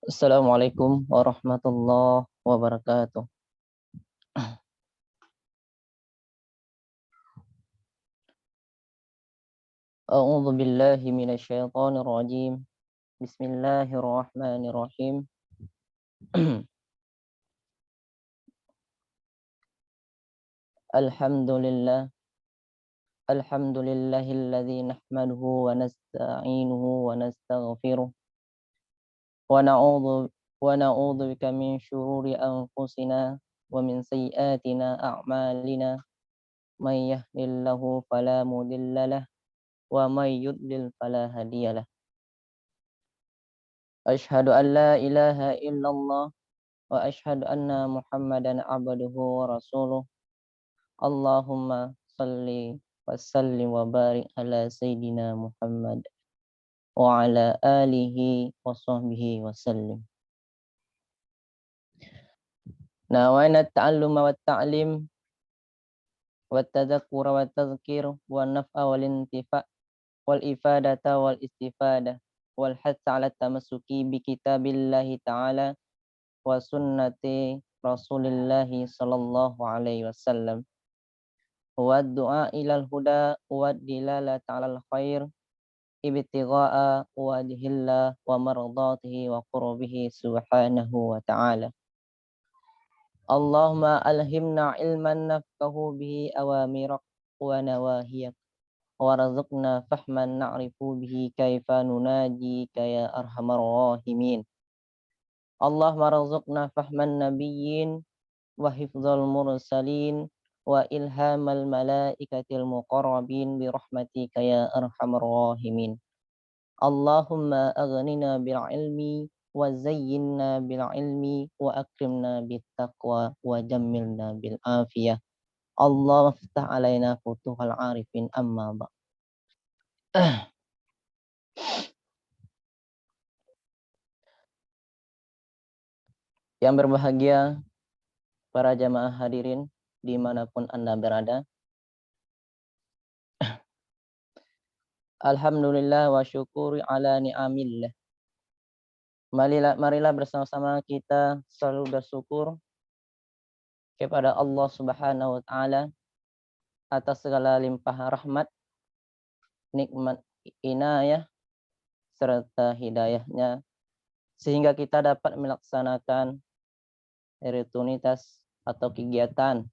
Assalamualaikum warahmatullahi wabarakatuh. A'udzu billahi minasyaitonir rajim. Bismillahirrahmanirrahim. Alhamdulillah. Alhamdulillahilladzi nahmaduhu wa nasta'inuhu wa nastaghfiruh wa na'udzu bika min syururi anfusina wa min sayyiatina a'malina. May yahdihillahu fala mudhillalah wa may yudlil fala hadiyalah. Asyhadu an la ilaha illallah wa asyhadu anna Muhammadan abduhu wa rasuluh. Allahumma salli wa sallim wa barik ala sayyidina Muhammad wa ala alihi wa sahbihi wa sallim. Nawaina ta'alluma wa ta'lim wa tadhakkura wa tadhkir wa naf'a wal intifa' wal ifadata wal istifadah wal hatha ala tamassuki bi kitabillahi ta'ala wa sunnati Rasulillahi sallallahu alaihi wasallam wa du'a ilal huda wa dilalata 'alal khair ibtigha'a wajhillah wa mardatihi wa qurbihi subhanahu wa ta'ala. Allahumma alhimna ilman nafqahu bihi awamirak wa nawahiyak warzuqna fahman na'rifu bihi kaifa nunajika ya arhamar rahimin. Allahumma rzuqna fahman nabiyyin wa hifdzal mursalin wa ilhamal malaikatil muqarrabin bi rahmatika ya arhamar rahimin. Allahumma aghnina bil ilmi wa zayyinna bil ilmi wa akrimna bit taqwa wa jammilna bil afiyah. Allah iftah alaina futuhal arifin amma ba. Yang berbahagia para jamaah hadirin dimanapun Anda berada. Alhamdulillah wa syukuri ala ni'amillah. Marilah bersama-sama kita selalu bersyukur kepada Allah Subhanahu wa taala atas segala limpah rahmat, nikmat inayah serta hidayahnya sehingga kita dapat melaksanakan rutinitas atau kegiatan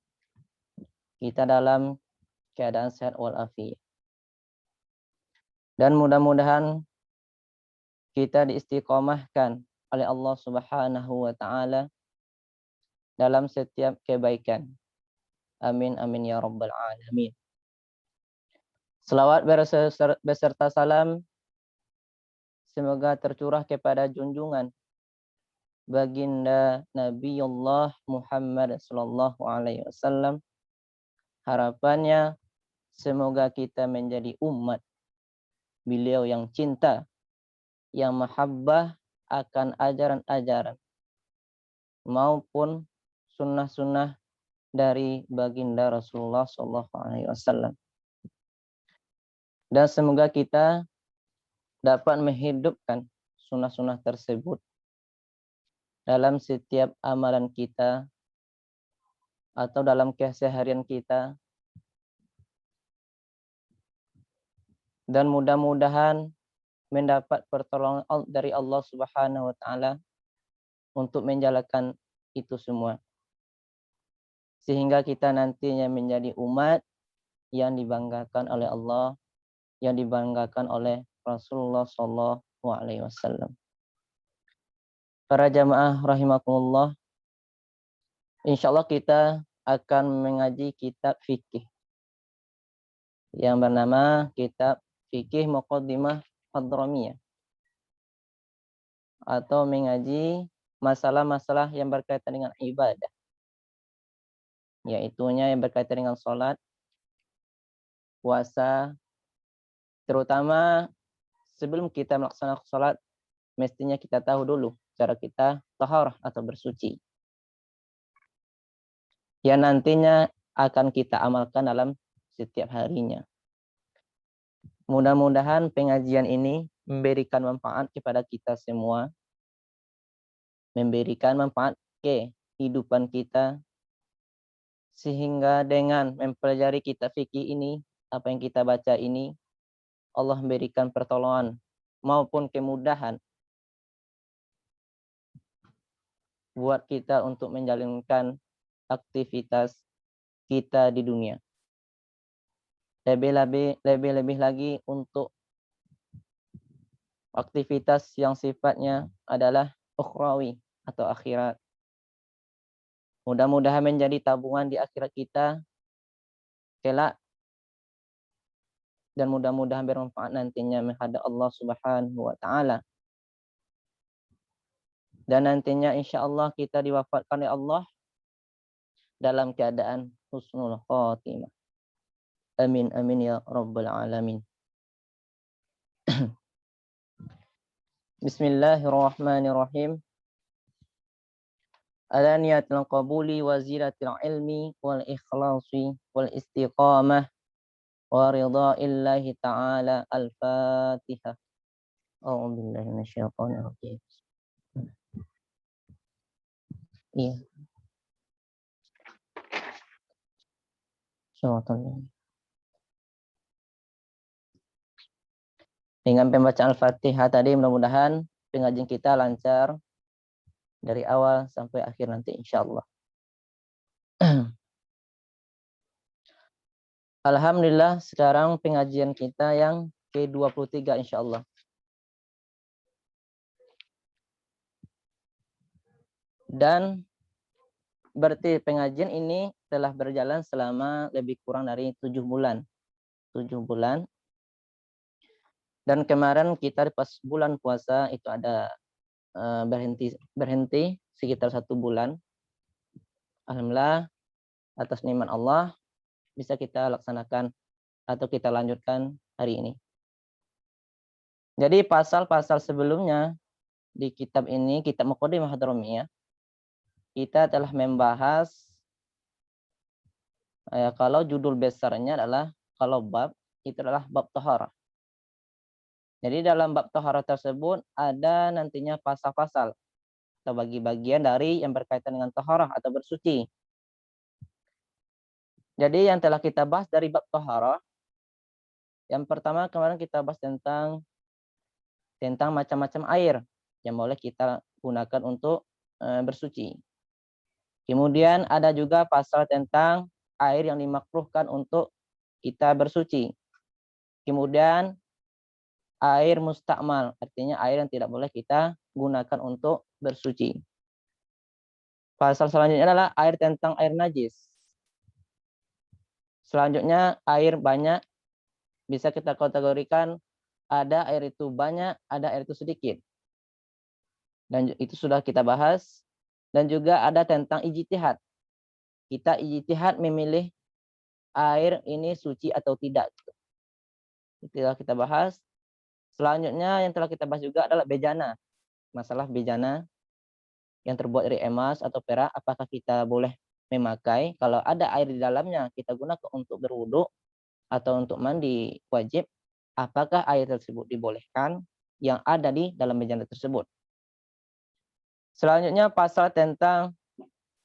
kita dalam keadaan sehat walafiat. Dan mudah-mudahan kita diistiqomahkan oleh Allah Subhanahu wa taala dalam setiap kebaikan. Amin amin ya rabbal alamin. Selawat beserta salam semoga tercurah kepada junjungan baginda Nabiullah Muhammad sallallahu alaihi wasallam. Harapannya semoga kita menjadi umat beliau yang cinta, yang mahabbah akan ajaran-ajaran maupun sunnah-sunnah dari baginda Rasulullah sallallahu alaihi wasallam. Dan semoga kita dapat menghidupkan sunnah-sunnah tersebut dalam setiap amalan kita atau dalam keseharian kita. Dan mudah-mudahan mendapat pertolongan dari Allah Subhanahu wa taala untuk menjalankan itu semua. Sehingga kita nantinya menjadi umat yang dibanggakan oleh Allah, yang dibanggakan oleh Rasulullah sallallahu alaihi wasallam. Para jamaah rahimakumullah, insyaallah kita akan mengaji kitab fikih yang bernama kitab Fikih Muqaddimah Hadramiyah, atau mengaji masalah-masalah yang berkaitan dengan ibadah, yaitunya yang berkaitan dengan sholat, puasa, terutama sebelum kita melaksanakan sholat, mestinya kita tahu dulu cara kita taharah atau bersuci, yang nantinya akan kita amalkan dalam setiap harinya. Mudah-mudahan pengajian ini memberikan manfaat kepada kita semua memberikan manfaat ke kehidupan kita, sehingga dengan mempelajari kitab fikih ini, apa yang kita baca ini, Allah memberikan pertolongan maupun kemudahan buat kita untuk menjalankan aktivitas kita di dunia. Lebih-lebih lagi untuk aktivitas yang sifatnya adalah ukhrawi atau akhirat. Mudah-mudahan menjadi tabungan di akhirat kita kelak, dan mudah-mudahan bermanfaat nantinya menghadap Allah Subhanahu wa taala. Dan nantinya insya Allah kita diwafatkan oleh Allah dalam keadaan husnul khotimah. Amin amin ya rabbal alamin. Bismillahirrahmanirrahim. Ala niyatil qabuli wa ziratil ilmi wal ikhlasi wal istiqamah wa ridha'illahi ta'ala. Al-Fatihah. A'udzu billahi minasyaitonir rajim. Iya. Dengan pembacaan Al-Fatihah tadi, mudah-mudahan pengajian kita lancar dari awal sampai akhir nanti insyaallah. Alhamdulillah, sekarang pengajian kita yang ke-23 insyaallah. Dan berarti pengajian ini telah berjalan selama lebih kurang dari 7 bulan. 7 bulan. Dan kemarin kita pas bulan puasa itu ada berhenti sekitar 1 bulan. Alhamdulillah, atas nikmat Allah bisa kita laksanakan atau kita lanjutkan hari ini. Jadi pasal-pasal sebelumnya di kitab ini, kitab Muqaddimah Hadramiyah, kita telah membahas kalau judul besarnya adalah, kalau bab itu adalah bab taharah. Jadi dalam bab taharah tersebut ada nantinya pasal-pasal atau bagi-bagian dari yang berkaitan dengan taharah atau bersuci. Jadi yang telah kita bahas dari bab taharah, yang pertama kemarin kita bahas tentang macam-macam air yang boleh kita gunakan untuk bersuci. Kemudian ada juga pasal tentang air yang dimakruhkan untuk kita bersuci. Kemudian air mustakmal, artinya air yang tidak boleh kita gunakan untuk bersuci. Pasal selanjutnya adalah air tentang air najis. Selanjutnya air banyak, bisa kita kategorikan ada air itu banyak, ada air itu sedikit. Dan itu sudah kita bahas. Dan juga ada tentang ijtihad. Kita ijtihad memilih air ini suci atau tidak. Itu telah kita bahas. Selanjutnya yang telah kita bahas juga adalah bejana. Masalah bejana yang terbuat dari emas atau perak, apakah kita boleh memakai? Kalau ada air di dalamnya, kita gunakan untuk berwudu atau untuk mandi wajib, apakah air tersebut dibolehkan yang ada di dalam bejana tersebut? Selanjutnya pasal tentang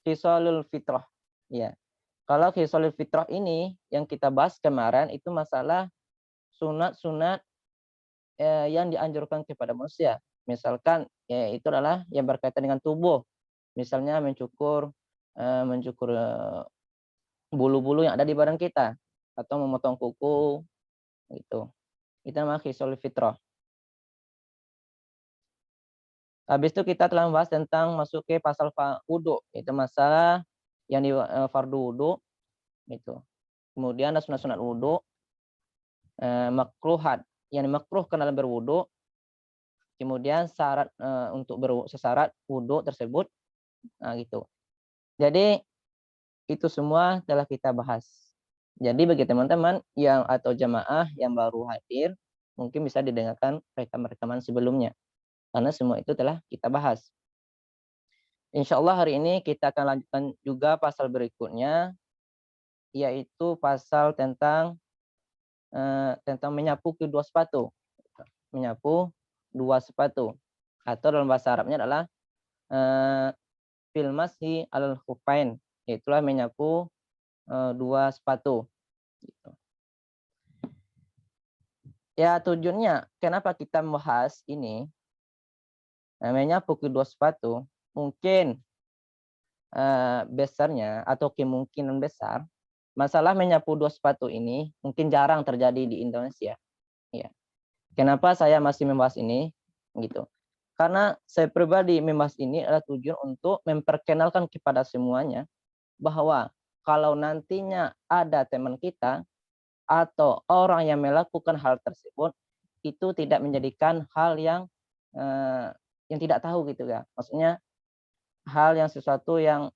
khisalul fitrah. Ya. Kalau khisalul fitrah ini yang kita bahas kemarin itu masalah sunat-sunat yang dianjurkan kepada manusia. Misalkan itu adalah yang berkaitan dengan tubuh. Misalnya mencukur bulu-bulu yang ada di badan kita atau memotong kuku gitu. Itu namanya khisalul fitrah. Habis itu kita telah membahas tentang masuk ke pasal wudu, itu masalah yang di fardu wudu itu. Kemudian ada sunat-sunat wudu, makruhat yang dimakruhkan dalam berwudu, kemudian syarat untuk sesyarat wudu tersebut, nah gitu. Jadi itu semua telah kita bahas. Jadi bagi teman-teman yang atau jamaah yang baru hadir, mungkin bisa didengarkan rekaman-rekaman sebelumnya, karena semua itu telah kita bahas. Insya Allah hari ini kita akan lanjutkan juga pasal berikutnya, yaitu pasal tentang menyapu kedua sepatu. Menyapu dua sepatu. Atau dalam bahasa Arabnya adalah fil mashi alal khuffain, yaitulah menyapu dua sepatu gitu. Ya tujuannya kenapa kita membahas ini, menyapu kedua sepatu, mungkin besarnya atau kemungkinan besar masalah menyapu dua sepatu ini mungkin jarang terjadi di Indonesia. Ya. Kenapa saya masih membahas ini? Gitu. Karena saya pribadi membahas ini adalah tujuan untuk memperkenalkan kepada semuanya bahwa kalau nantinya ada teman kita atau orang yang melakukan hal tersebut, itu tidak menjadikan hal yang tidak tahu gitu ya. Maksudnya hal yang sesuatu yang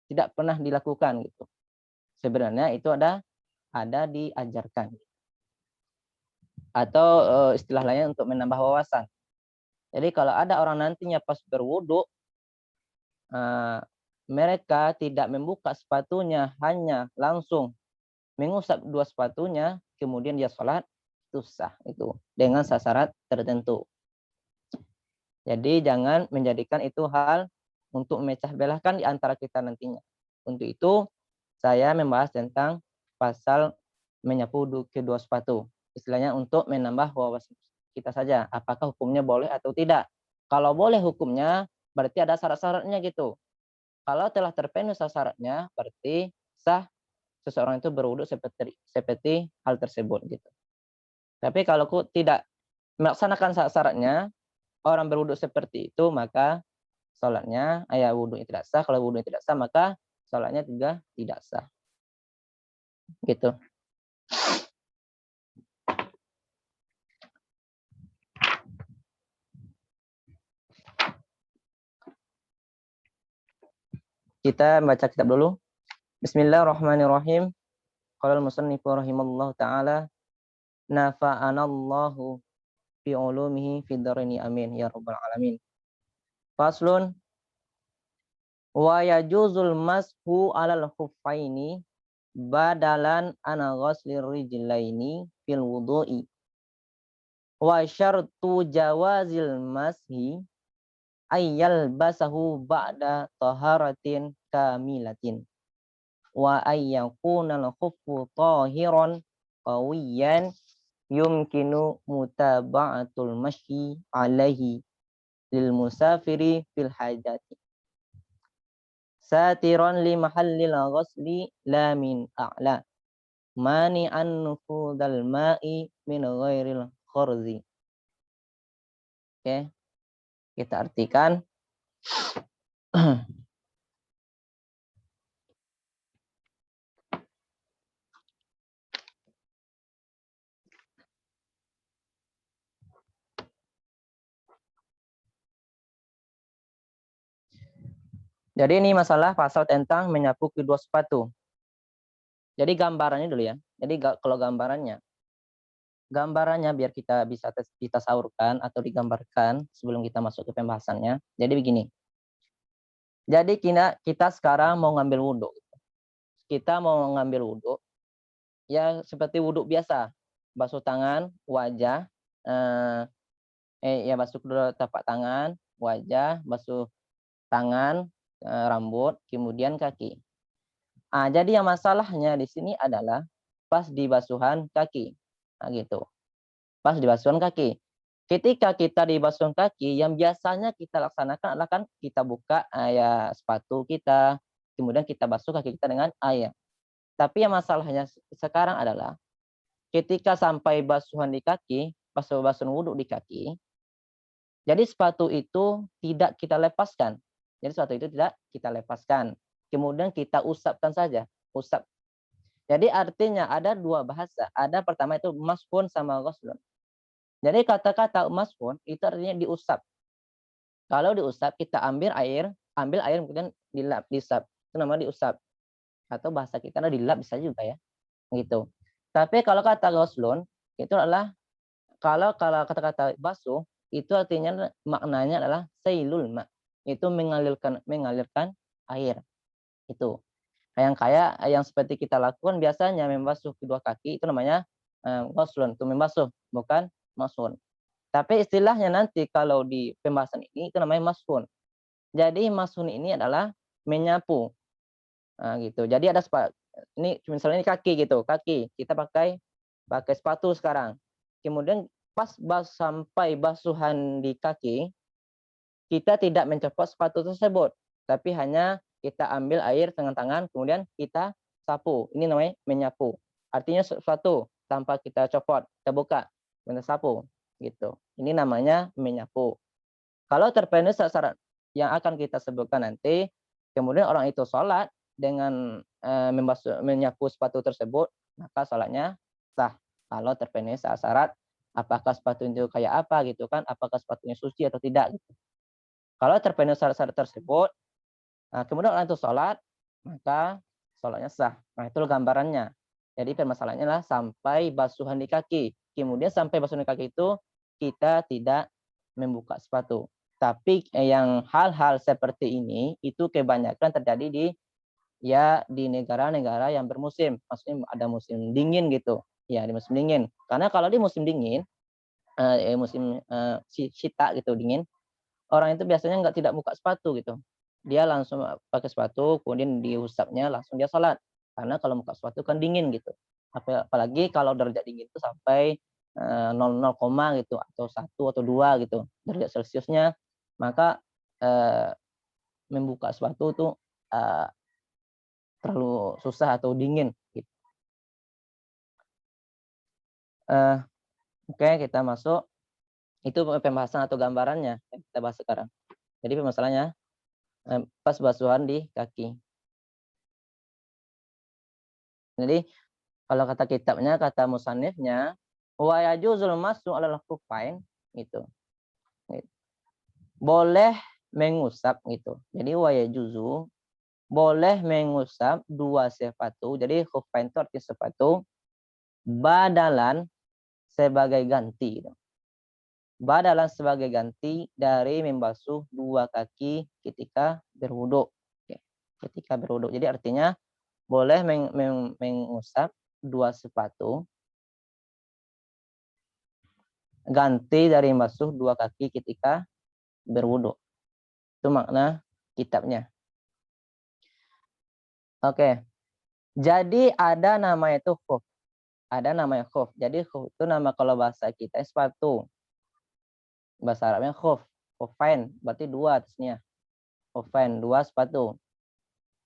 tidak pernah dilakukan gitu. Sebenarnya itu ada diajarkan atau istilah lainnya untuk menambah wawasan. Jadi kalau ada orang nantinya pas berwudu, mereka tidak membuka sepatunya, hanya langsung mengusap dua sepatunya, kemudian dia sholat, itu sah itu dengan syarat tertentu. Jadi jangan menjadikan itu hal untuk memecah belahkan di antara kita nantinya. Untuk itu saya membahas tentang pasal menyapu kedua sepatu. Istilahnya untuk menambah wawasan kita saja. Apakah hukumnya boleh atau tidak. Kalau boleh hukumnya, berarti ada syarat-syaratnya gitu. Kalau telah terpenuhi syaratnya, berarti sah seseorang itu berwudu seperti hal tersebut gitu. Tapi kalau tidak melaksanakan syarat-syaratnya, orang berwudu seperti itu, maka sholatnya, wudunya tidak sah. Kalau wudunya tidak sah, maka sholatnya juga tidak sah. Gitu. Kita baca kitab dulu. Bismillahirrahmanirrahim. Qala al-musannifu rahimallahu ta'ala, nafa'anallahu fi ulumihi fid dharaini amin ya rabbal alamin. Faslun wa yajuzul mashu 'alal khuffaini badalan ana ghuslir rijlaini fil wudu'i. Wa syartu jawazil mashi ayyal basahu ba'da taharatin kamilatin wa ayyakuna al-khuffu tahiran qawiyan yumkinu mutaba'atul masyi alaihi lil musafiri fil hajati satiran li mahallil ghusli la min a'la mani'an nufudal ma'i min ghairil khurzi. Oke, kita artikan. Jadi ini masalah pasal tentang menyapu kedua sepatu. Jadi gambarannya dulu ya. Jadi kalau gambarannya biar kita bisa ditasawurkan atau digambarkan sebelum kita masuk ke pembahasannya. Jadi begini. Jadi kita sekarang mau ngambil wudhu. Kita mau ngambil wudhu, ya seperti wudhu biasa. Basuh tangan, wajah, basuh kedua tapak tangan, wajah, basuh tangan, rambut, kemudian kaki. Jadi yang masalahnya di sini adalah pas di basuhan kaki. Nah, gitu. Pas di basuhan kaki. Ketika kita di basuhan kaki, yang biasanya kita laksanakan adalah kan kita buka sepatu kita, kemudian kita basuh kaki kita dengan air. Tapi yang masalahnya sekarang adalah ketika sampai basuhan di kaki, basuhan wudhu di kaki, jadi sepatu itu tidak kita lepaskan. Jadi sepatu itu tidak kita lepaskan. Kemudian kita usapkan saja, usap. Jadi artinya ada dua bahasa. Ada pertama itu mashun sama ghuslun. Jadi kata-kata mashun itu artinya diusap. Kalau diusap kita ambil air kemudian dilap, disap. Itu namanya diusap. Atau bahasa kita dilap bisa juga ya. Gitu. Tapi kalau kata ghuslun itu adalah kalau kata-kata basuh itu artinya maknanya adalah sailul ma. Itu mengalirkan air. Itu. Yang seperti kita lakukan biasanya membasuh kedua kaki itu namanya ghuslun, itu membasuh, bukan mashun. Tapi istilahnya nanti kalau di pembahasan ini itu namanya mashun. Jadi mashun ini adalah menyapu. Nah, gitu. Jadi ada ini misalnya ini kaki gitu, kaki. Kita pakai sepatu sekarang. Kemudian pas sampai basuhan di kaki, kita tidak mencopot sepatu tersebut, tapi hanya kita ambil air dengan tangan, kemudian kita sapu. Ini namanya menyapu. Artinya sesuatu tanpa kita copot, kita buka, kita sapu, gitu. Ini namanya menyapu. Kalau terpenuhi syarat yang akan kita sebutkan nanti, kemudian orang itu sholat dengan menyapu sepatu tersebut, maka sholatnya sah. Kalau terpenuhi syarat, apakah sepatu itu kayak apa gitu kan, apakah sepatunya suci atau tidak gitu. Kalau terpenuhi syarat-syarat tersebut, kemudian orang itu sholat, maka sholatnya sah. Nah, itu gambarannya. Jadi permasalahannya adalah sampai basuhan di kaki. Kemudian sampai basuhan di kaki itu kita tidak membuka sepatu. Tapi yang hal-hal seperti ini itu kebanyakan terjadi di negara-negara yang bermusim. Maksudnya ada musim dingin gitu. Ya, di musim dingin. Karena kalau di musim dingin, musim sita gitu dingin, orang itu biasanya tidak buka sepatu gitu. Dia langsung pakai sepatu, kemudian diusapnya langsung dia sholat. Karena kalau buka sepatu kan dingin gitu. Apalagi kalau derajat dingin itu sampai 0, gitu atau 1 atau 2 gitu derajat Celciusnya, maka membuka sepatu itu terlalu susah atau dingin gitu. Oke, kita masuk. Itu pembahasan atau gambarannya yang kita bahas sekarang. Jadi permasalahannya pas basuhan di kaki. Jadi kalau kata kitabnya, kata musannifnya, wa yajuzul masu 'alal khuffain gitu. Boleh mengusap gitu. Jadi wa yajuzu boleh mengusap dua sepatu. Jadi khuffain itu artinya sepatu badalan sebagai ganti gitu. Badalan sebagai ganti dari membasuh dua kaki ketika berwudu. Ketika berwudu. Jadi artinya boleh mengusap dua sepatu ganti dari membasuh dua kaki ketika berwudu. Itu makna kitabnya. Oke. Jadi ada nama itu khuf. Ada namanya khuf. Jadi khuf itu nama kalau bahasa kita sepatu. Bahasa Arabnya khuf. Khufain berarti dua atasnya. Khufain dua sepatu.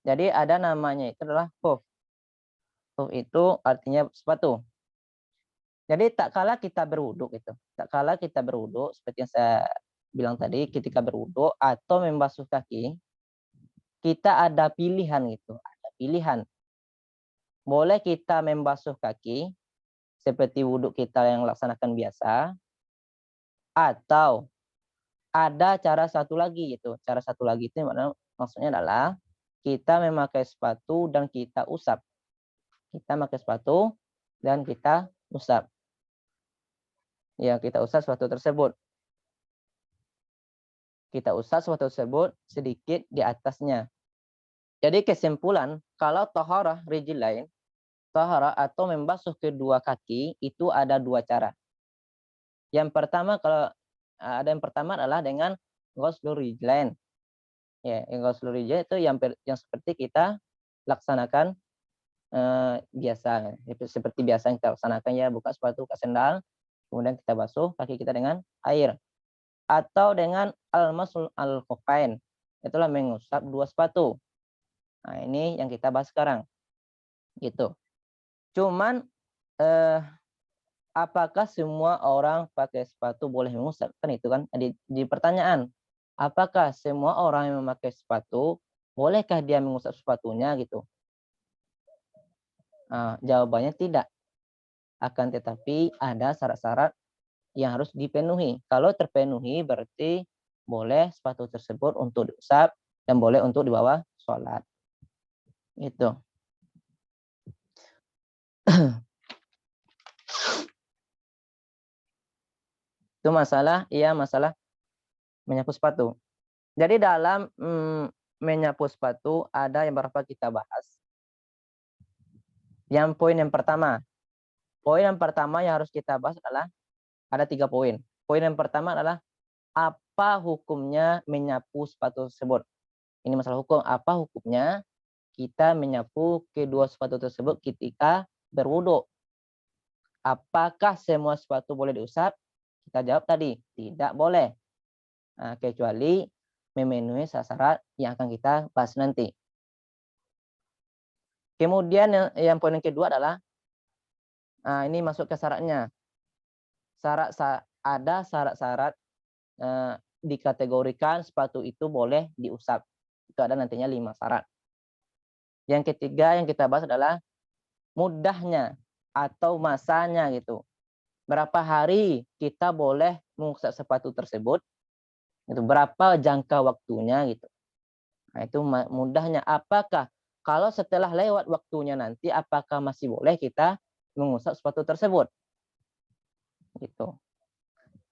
Jadi ada namanya itu adalah khuf. Khuf itu artinya sepatu. Jadi tak kala kita berwudu gitu. Tak kala kita berwudu seperti yang saya bilang tadi, ketika berwudu atau membasuh kaki, kita ada pilihan gitu. Ada pilihan. Boleh kita membasuh kaki seperti wudhu kita yang laksanakan biasa, atau ada cara satu lagi gitu. Cara satu lagi itu maksudnya adalah kita memakai sepatu dan kita usap. Kita pakai sepatu dan kita usap. Ya, kita usap sepatu tersebut. Kita usap sepatu tersebut sedikit di atasnya. Jadi kesimpulan, kalau taharah rijlain, taharah atau membasuh kedua kaki itu ada dua cara. Yang pertama yang pertama adalah dengan ghuslur rijlain. Ya, ghuslur rijlain itu yang seperti kita laksanakan biasa. Seperti biasa yang kita laksanakan ya, buka sepatu, buka sendal, kemudian kita basuh kaki kita dengan air. Atau dengan al-masul al-khuffain. Itulah mengusap dua sepatu. Nah, ini yang kita bahas sekarang. Gitu. Cuman apakah semua orang pakai sepatu boleh mengusap? Kan itu kan di pertanyaan. Apakah semua orang yang memakai sepatu bolehkah dia mengusap sepatunya gitu? Nah, jawabannya tidak. Akan tetapi ada syarat-syarat yang harus dipenuhi. Kalau terpenuhi berarti boleh sepatu tersebut untuk diusap dan boleh untuk dibawa sholat. Itu. Itu masalah menyapu sepatu. Jadi dalam menyapu sepatu ada yang berapa kita bahas. Poin yang pertama yang harus kita bahas adalah ada 3 poin. Poin yang pertama adalah apa hukumnya menyapu sepatu tersebut. Ini masalah hukum. Apa hukumnya kita menyapu kedua sepatu tersebut ketika berwudu? Apakah semua sepatu boleh diusap? Kita jawab tadi, tidak boleh. Nah, kecuali memenuhi syarat yang akan kita bahas nanti. Kemudian yang poin yang kedua adalah, ini masuk ke syaratnya. Ada syarat-syarat dikategorikan sepatu itu boleh diusap. Itu ada nantinya 5 syarat. Yang ketiga yang kita bahas adalah mudahnya atau masanya gitu. Berapa hari kita boleh mengusap sepatu tersebut? Itu berapa jangka waktunya gitu. Nah, itu mudahnya. Apakah kalau setelah lewat waktunya nanti apakah masih boleh kita mengusap sepatu tersebut? Gitu.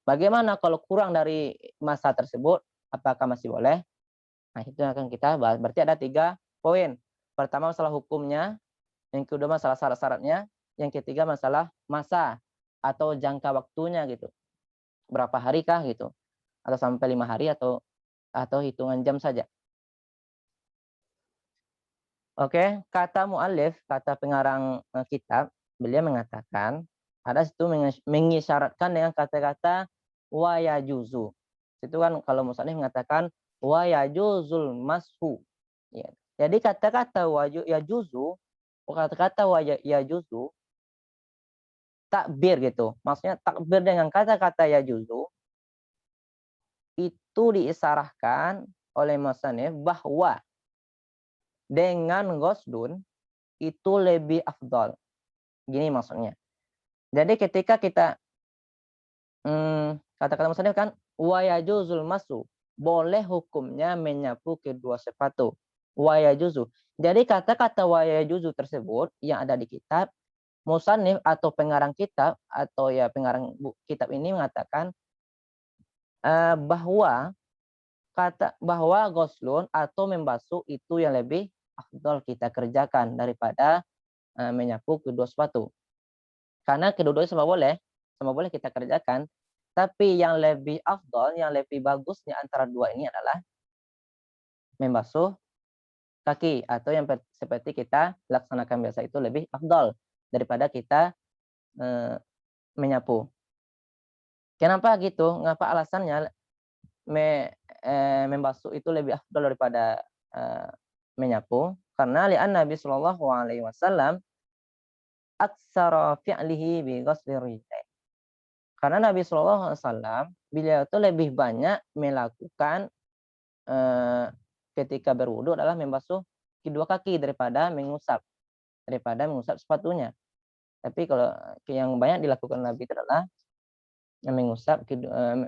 Bagaimana kalau kurang dari masa tersebut, apakah masih boleh? Nah, itu akan kita bahas. Berarti ada 3 poin. Pertama masalah hukumnya, yang kedua masalah syarat-syaratnya, yang ketiga masalah masa atau jangka waktunya gitu. Berapa hari kah gitu? Atau sampai 5 hari atau hitungan jam saja. Oke, kata mu'alif, kata pengarang kitab, beliau mengatakan ada situ mengisyaratkan dengan kata-kata wa yajuzu. Itu kan kalau musannif mengatakan wa yajuzul mashu. Ya. Jadi kata-kata wa yajuzu, kata-kata wa yajuzu takbir gitu. Maksudnya takbir dengan kata-kata yajuzu itu diisarahkan oleh musannif bahwa dengan gosdun itu lebih afdol. Gini maksudnya. Jadi ketika kita kata-kata musannif kan wa yajuzul masu, boleh hukumnya menyapu kedua sepatu. Wa yajuzu. Jadi kata-kata wa yajuzu tersebut yang ada di kitab, musannif atau pengarang kitab atau ya pengarang kitab ini mengatakan bahwa ghuslun atau membasuh itu yang lebih afdol kita kerjakan daripada menyapu kedua sepatu. Karena kedua-duanya sama boleh kita kerjakan, tapi yang lebih afdol, yang lebih bagusnya antara dua ini adalah membasuh kaki atau yang seperti kita laksanakan biasa itu lebih afdol daripada kita menyapu. Kenapa gitu? Ngapa alasannya membasuh itu lebih afdol daripada menyapu? Karena li'an Nabi Shallallahu alaihi wasallam aksara fi'lihi bi ghuslir rijlain. Karena Nabi Shallallahu alaihi wasallam beliau itu lebih banyak melakukan ketika berwudu adalah membasuh kedua kaki daripada mengusap sepatunya. Tapi kalau yang banyak dilakukan Nabi itu adalah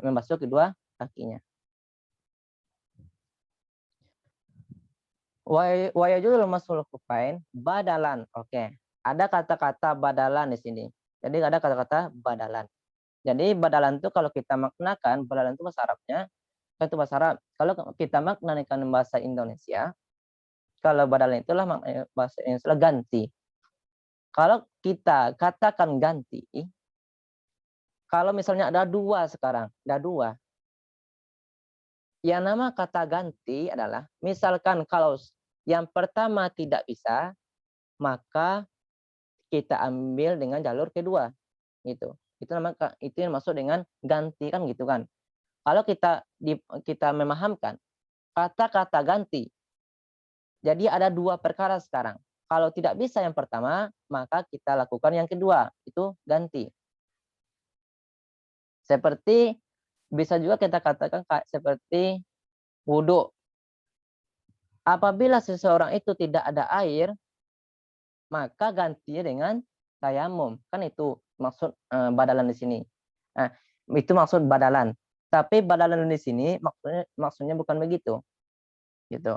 membasuh kedua kakinya. Wa yajuzul masul kufain badalan. Oke. Ada kata-kata badalan di sini. Jadi ada kata-kata badalan. Jadi badalan itu kalau kita maknakan, badalan itu bahasa Arabnya, itu bahasa Arab. Kalau kita maknakan bahasa Indonesia, kalau badalan itulah bahasa Indonesia ganti. Kalau kita katakan ganti, kalau misalnya ada 2 sekarang, ada 2. Yang nama kata ganti adalah, misalkan kalau yang pertama tidak bisa, maka kita ambil dengan jalur kedua, gitu. Itu yang masuk dengan ganti kan gitu kan. Kalau kita memahamkan kata-kata ganti, jadi ada 2 perkara sekarang. Kalau tidak bisa yang pertama, maka kita lakukan yang kedua, itu ganti. Seperti bisa juga kita katakan seperti wudhu. Apabila seseorang itu tidak ada air, maka gantinya dengan tayamum. Kan itu maksud badalan di sini. Nah, itu maksud badalan. Tapi badalan di sini maksudnya bukan begitu. Gitu.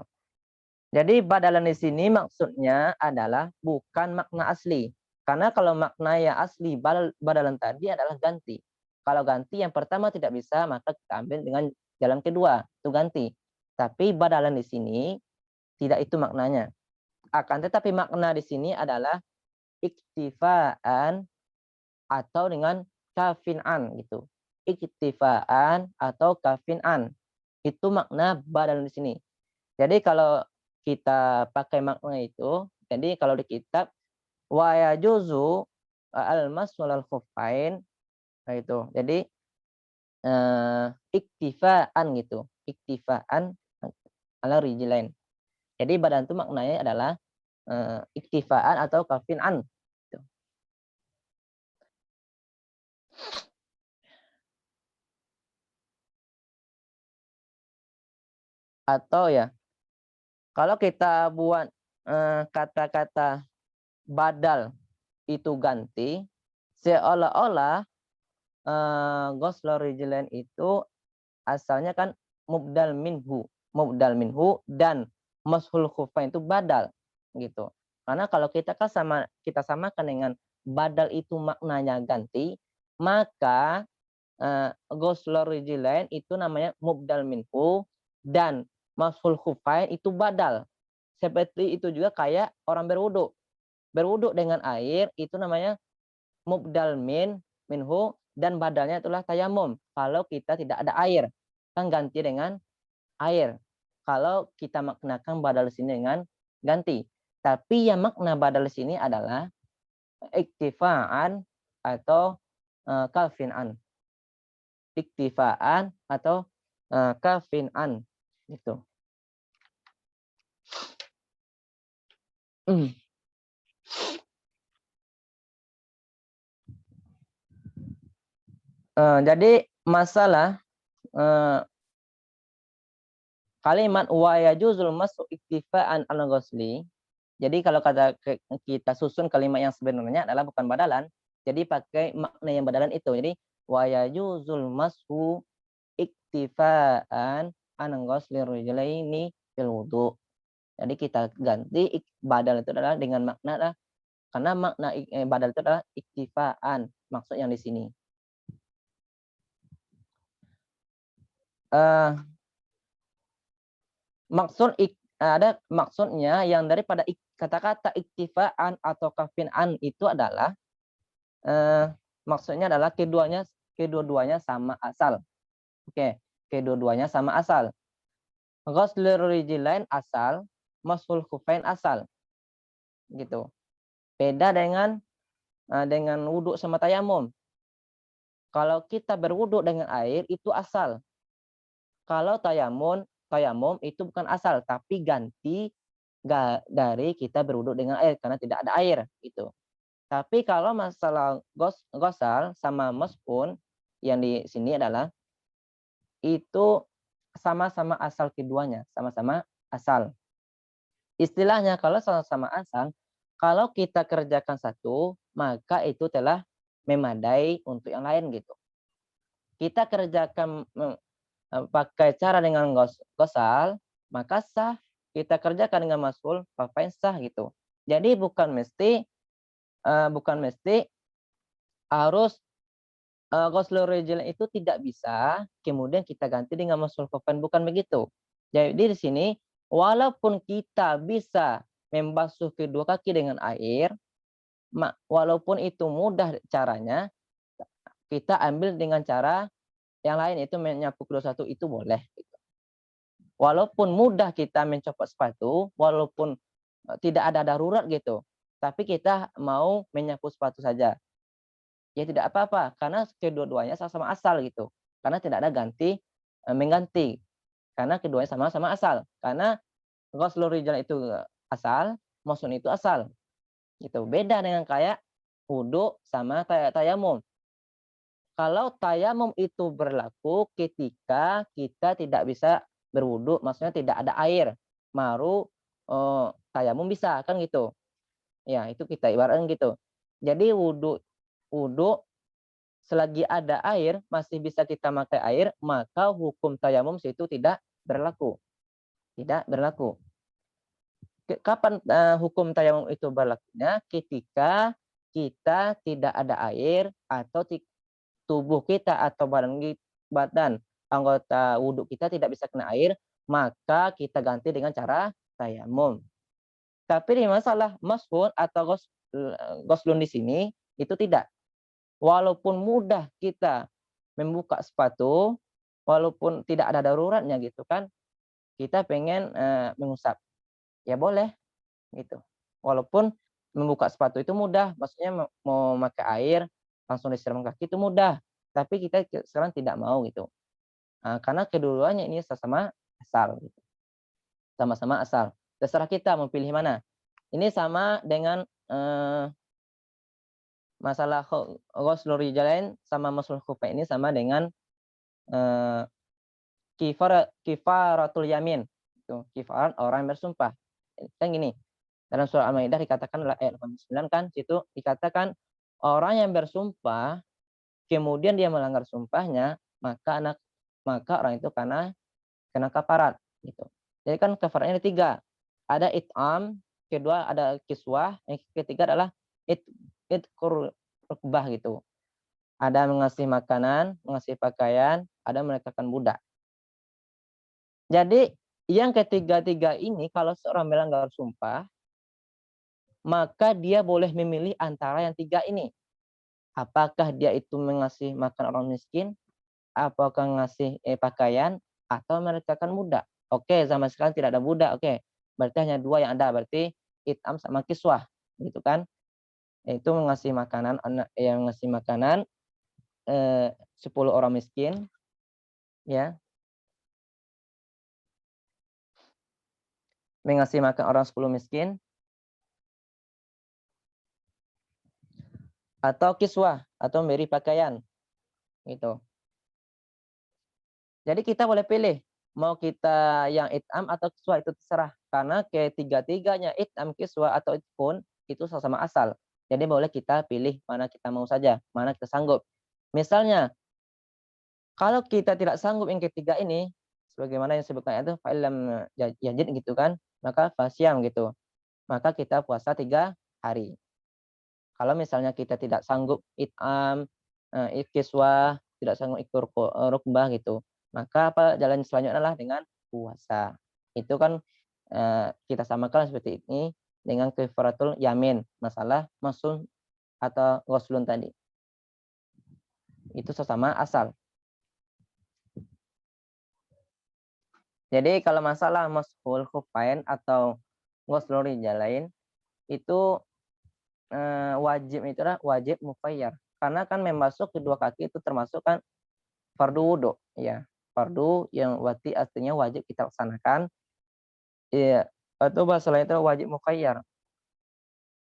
Jadi badalan di sini maksudnya adalah bukan makna asli. Karena kalau makna yang asli badalan tadi adalah ganti. Kalau ganti yang pertama tidak bisa, maka kita ambil dengan jalan kedua, itu ganti. Tapi badalan di sini tidak itu maknanya. Akan tetapi makna di sini adalah iktifaan atau dengan kafin'an gitu. iktifaan atau kafin'an. Itu makna badal di sini. Jadi kalau kita pakai makna itu, jadi kalau di kitab wa yajuzu al-mashu alal khuffain, nah itu. Jadi iktifaan gitu, iktifaan ala rijlain. Jadi badan itu maknanya adalah iktifaan atau kafin'an. Gitu. Atau ya, kalau kita buat kata-kata badal itu ganti, seolah-olah ghusl rijlain itu asalnya kan mubdal minhu dan mashul khufain itu badal gitu. Karena kalau kita samakan dengan badal itu maknanya ganti, maka ghusl rijlain itu namanya mubdal minhu dan mashul khufain itu badal. Seperti itu juga kayak orang berwudu. Berwudu dengan air itu namanya mubdal minhu dan badalnya itulah tayamum. Kalau kita tidak ada air, kan ganti dengan air. Kalau kita maknakan badal sini dengan ganti. Tapi yang makna badal sini adalah iktifaan atau kafin'an. Iktifaan atau kafin'an gitu. Jadi masalah kalimat wa yajuzul mas'u iktifaan al-ghusli. Jadi kalau kita susun kalimat yang sebenarnya adalah bukan badalan, jadi pakai makna yang badalan itu. Jadi wa yajuzul mas'u iktifaan an ghusli rijlaini fil wudu. Jadi kita ganti badal itu adalah dengan makna karena makna badal itu adalah iktifaan, maksud yang di sini. Ada maksudnya yang daripada kata-kata iktifaan atau kafin'an itu adalah maksudnya adalah kedua-duanya sama asal. Oke, kedua-duanya sama asal. Ghuslur rijlain asal, mashul khufain asal. Gitu. Beda dengan wudhu sama tayamum. Kalau kita berwudhu dengan air itu asal. Kalau tayamum itu bukan asal, tapi ganti dari kita berwudhu dengan air karena tidak ada air gitu. Tapi kalau masalah gosal sama meskun yang di sini adalah itu sama-sama asal keduanya, sama-sama asal. Istilahnya kalau sama-sama asal, kalau kita kerjakan satu, maka itu telah memadai untuk yang lain gitu. Kita kerjakan pakai cara dengan gosal, maka sah. Kita kerjakan dengan masul, maka sah gitu. Jadi bukan mesti harus ghuslur rijal itu tidak bisa kemudian kita ganti dengan masul khufain, bukan begitu. Jadi di sini walaupun kita bisa membasuh kedua kaki dengan air, walaupun itu mudah caranya, kita ambil dengan cara yang lain, itu menyapu kedua satu itu boleh. Walaupun mudah kita mencopot sepatu, walaupun tidak ada darurat gitu, tapi kita mau menyapu sepatu saja, ya tidak apa-apa karena kedua-duanya sama-sama asal gitu. Karena tidak ada mengganti, karena keduanya sama-sama asal. Karena ghuslur rijal itu asal, masun itu asal. Gitu. Beda dengan kayak wudu sama tayamum. Kalau tayamum itu berlaku ketika kita tidak bisa berwudu, maksudnya tidak ada air, baru tayamum bisa kan gitu. Ya, itu kita ibaratkan gitu. Jadi wudu selagi ada air, masih bisa kita pakai air, maka hukum tayamum itu tidak berlaku. Tidak berlaku. Kapan hukum tayamum itu berlakunya? Ketika kita tidak ada air atau tubuh kita atau badan anggota wudhu kita tidak bisa kena air, maka kita ganti dengan cara tayamum. Tapi di masalah mashun atau ghuslun di sini itu tidak. Walaupun mudah kita membuka sepatu walaupun tidak ada daruratnya gitu kan, kita pengen mengusap, ya boleh gitu. Walaupun membuka sepatu itu mudah, maksudnya mau pakai air langsung disiram kaki itu mudah, tapi kita sekarang tidak mau gitu. Karena keduanya ini sama-sama asal gitu, sama-sama asal. Terserah kita mau pilih mana. Ini sama dengan masalah ghuslul rijalain sama masul khufain ini sama dengan eh, kifaratul yamin. Itu kifarat orang yang bersumpah. Kan gini, dalam surah Al-Maidah dikatakan ayat 89 kan, situ dikatakan orang yang bersumpah kemudian dia melanggar sumpahnya, maka orang itu kena kafarat gitu. Jadi kan kafaratnya ada 3. Ada it'am, kedua ada kiswah, yang ketiga adalah rukbah gitu. Ada mengasih makanan, mengasih pakaian, ada melekatkan budak. Jadi yang ketiga-tiga ini kalau seorang melanggar sumpah, maka dia boleh memilih antara yang 3 ini. Apakah dia itu mengasih makan orang miskin, apakah ngasih pakaian, atau melekatkan budak. Oke, zaman sekarang tidak ada budak. Oke, berarti hanya 2 yang ada. Berarti it'am sama kiswah, gitu kan? Itu mengasih makanan, yang ngasih makanan 10 orang miskin, ya, mengasih makan orang 10 miskin, atau kiswah, atau memberi pakaian, gitu. Jadi kita boleh pilih mau kita yang it'am atau kiswah, itu terserah. Karena ketiga-tiganya it'am, kiswah, atau itfun itu sama-sama asal. Jadi boleh kita pilih mana kita mau saja, mana kita sanggup. Misalnya, kalau kita tidak sanggup yang ketiga ini, sebagaimana yang disebutkan itu fa'ilam yajid gitu kan, maka fasyam gitu. Maka kita puasa 3 hari. Kalau misalnya kita tidak sanggup it'am, kiswah, tidak sanggup ikut rukbah gitu, maka jalan selanjutnya adalah dengan puasa. Itu kan kita samakan seperti ini dengan kafaratul yamin, masalah masun atau ghuslun tadi. Itu sesama asal. Jadi kalau masalah mashul khufain atau ghuslul rijalain itu wajib itu adalah wajib mufayyar. Karena kan membasuh kedua kaki itu termasuk kan fardu wudu, ya. Fardu yang wati artinya wajib kita laksanakan. Iya, atau bahasa lain itu wajib mukhayyar.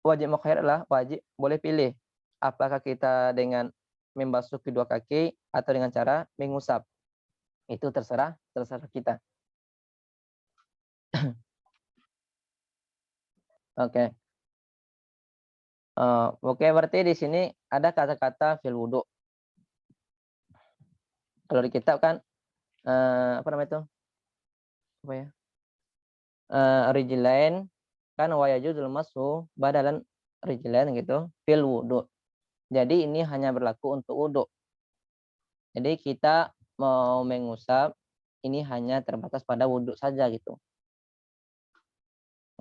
Wajib mukhayyar adalah wajib boleh pilih apakah kita dengan membasuh kedua kaki atau dengan cara mengusap. Itu terserah kita. Oke. Oke, berarti di sini ada kata-kata fil wudu. Kalau di kitab kan apa namanya itu? Apa ya? Rijlain kan wa yajuzul mashu badalan rijlain gitu fil wudu. Jadi ini hanya berlaku untuk wudu. Jadi kita mau mengusap ini hanya terbatas pada wudu saja gitu.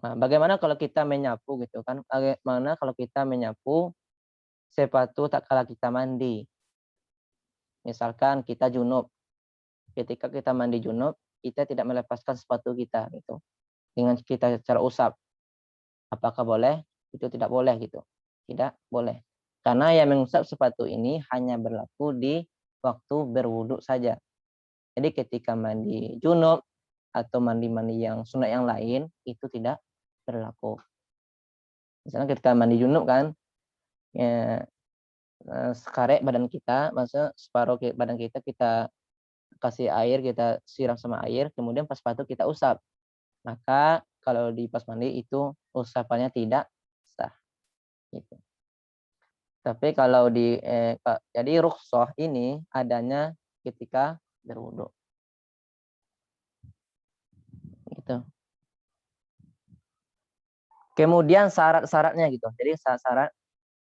Nah, bagaimana kalau kita menyapu gitu kan? Bagaimana kalau kita menyapu sepatu tak kala kita mandi? Misalkan kita junub. Ketika kita mandi junub, kita tidak melepaskan sepatu kita gitu. Dengan kita cara usap. Apakah boleh? Itu tidak boleh gitu. Tidak boleh. Karena yang mengusap sepatu ini hanya berlaku di waktu berwudu saja. Jadi ketika mandi junub atau mandi-mandi yang sunat yang lain itu tidak berlaku. Misalnya ketika mandi junub kan, ya, sekarek badan kita, maksudnya separuh badan kita kita kasih air, kita siram sama air, kemudian pas sepatu kita usap. Maka kalau di pas mandi itu usapannya tidak sah. Gitu. Tapi kalau jadi rukhsah ini adanya ketika berwudu. Gitu. Kemudian syarat-syaratnya gitu. Jadi syarat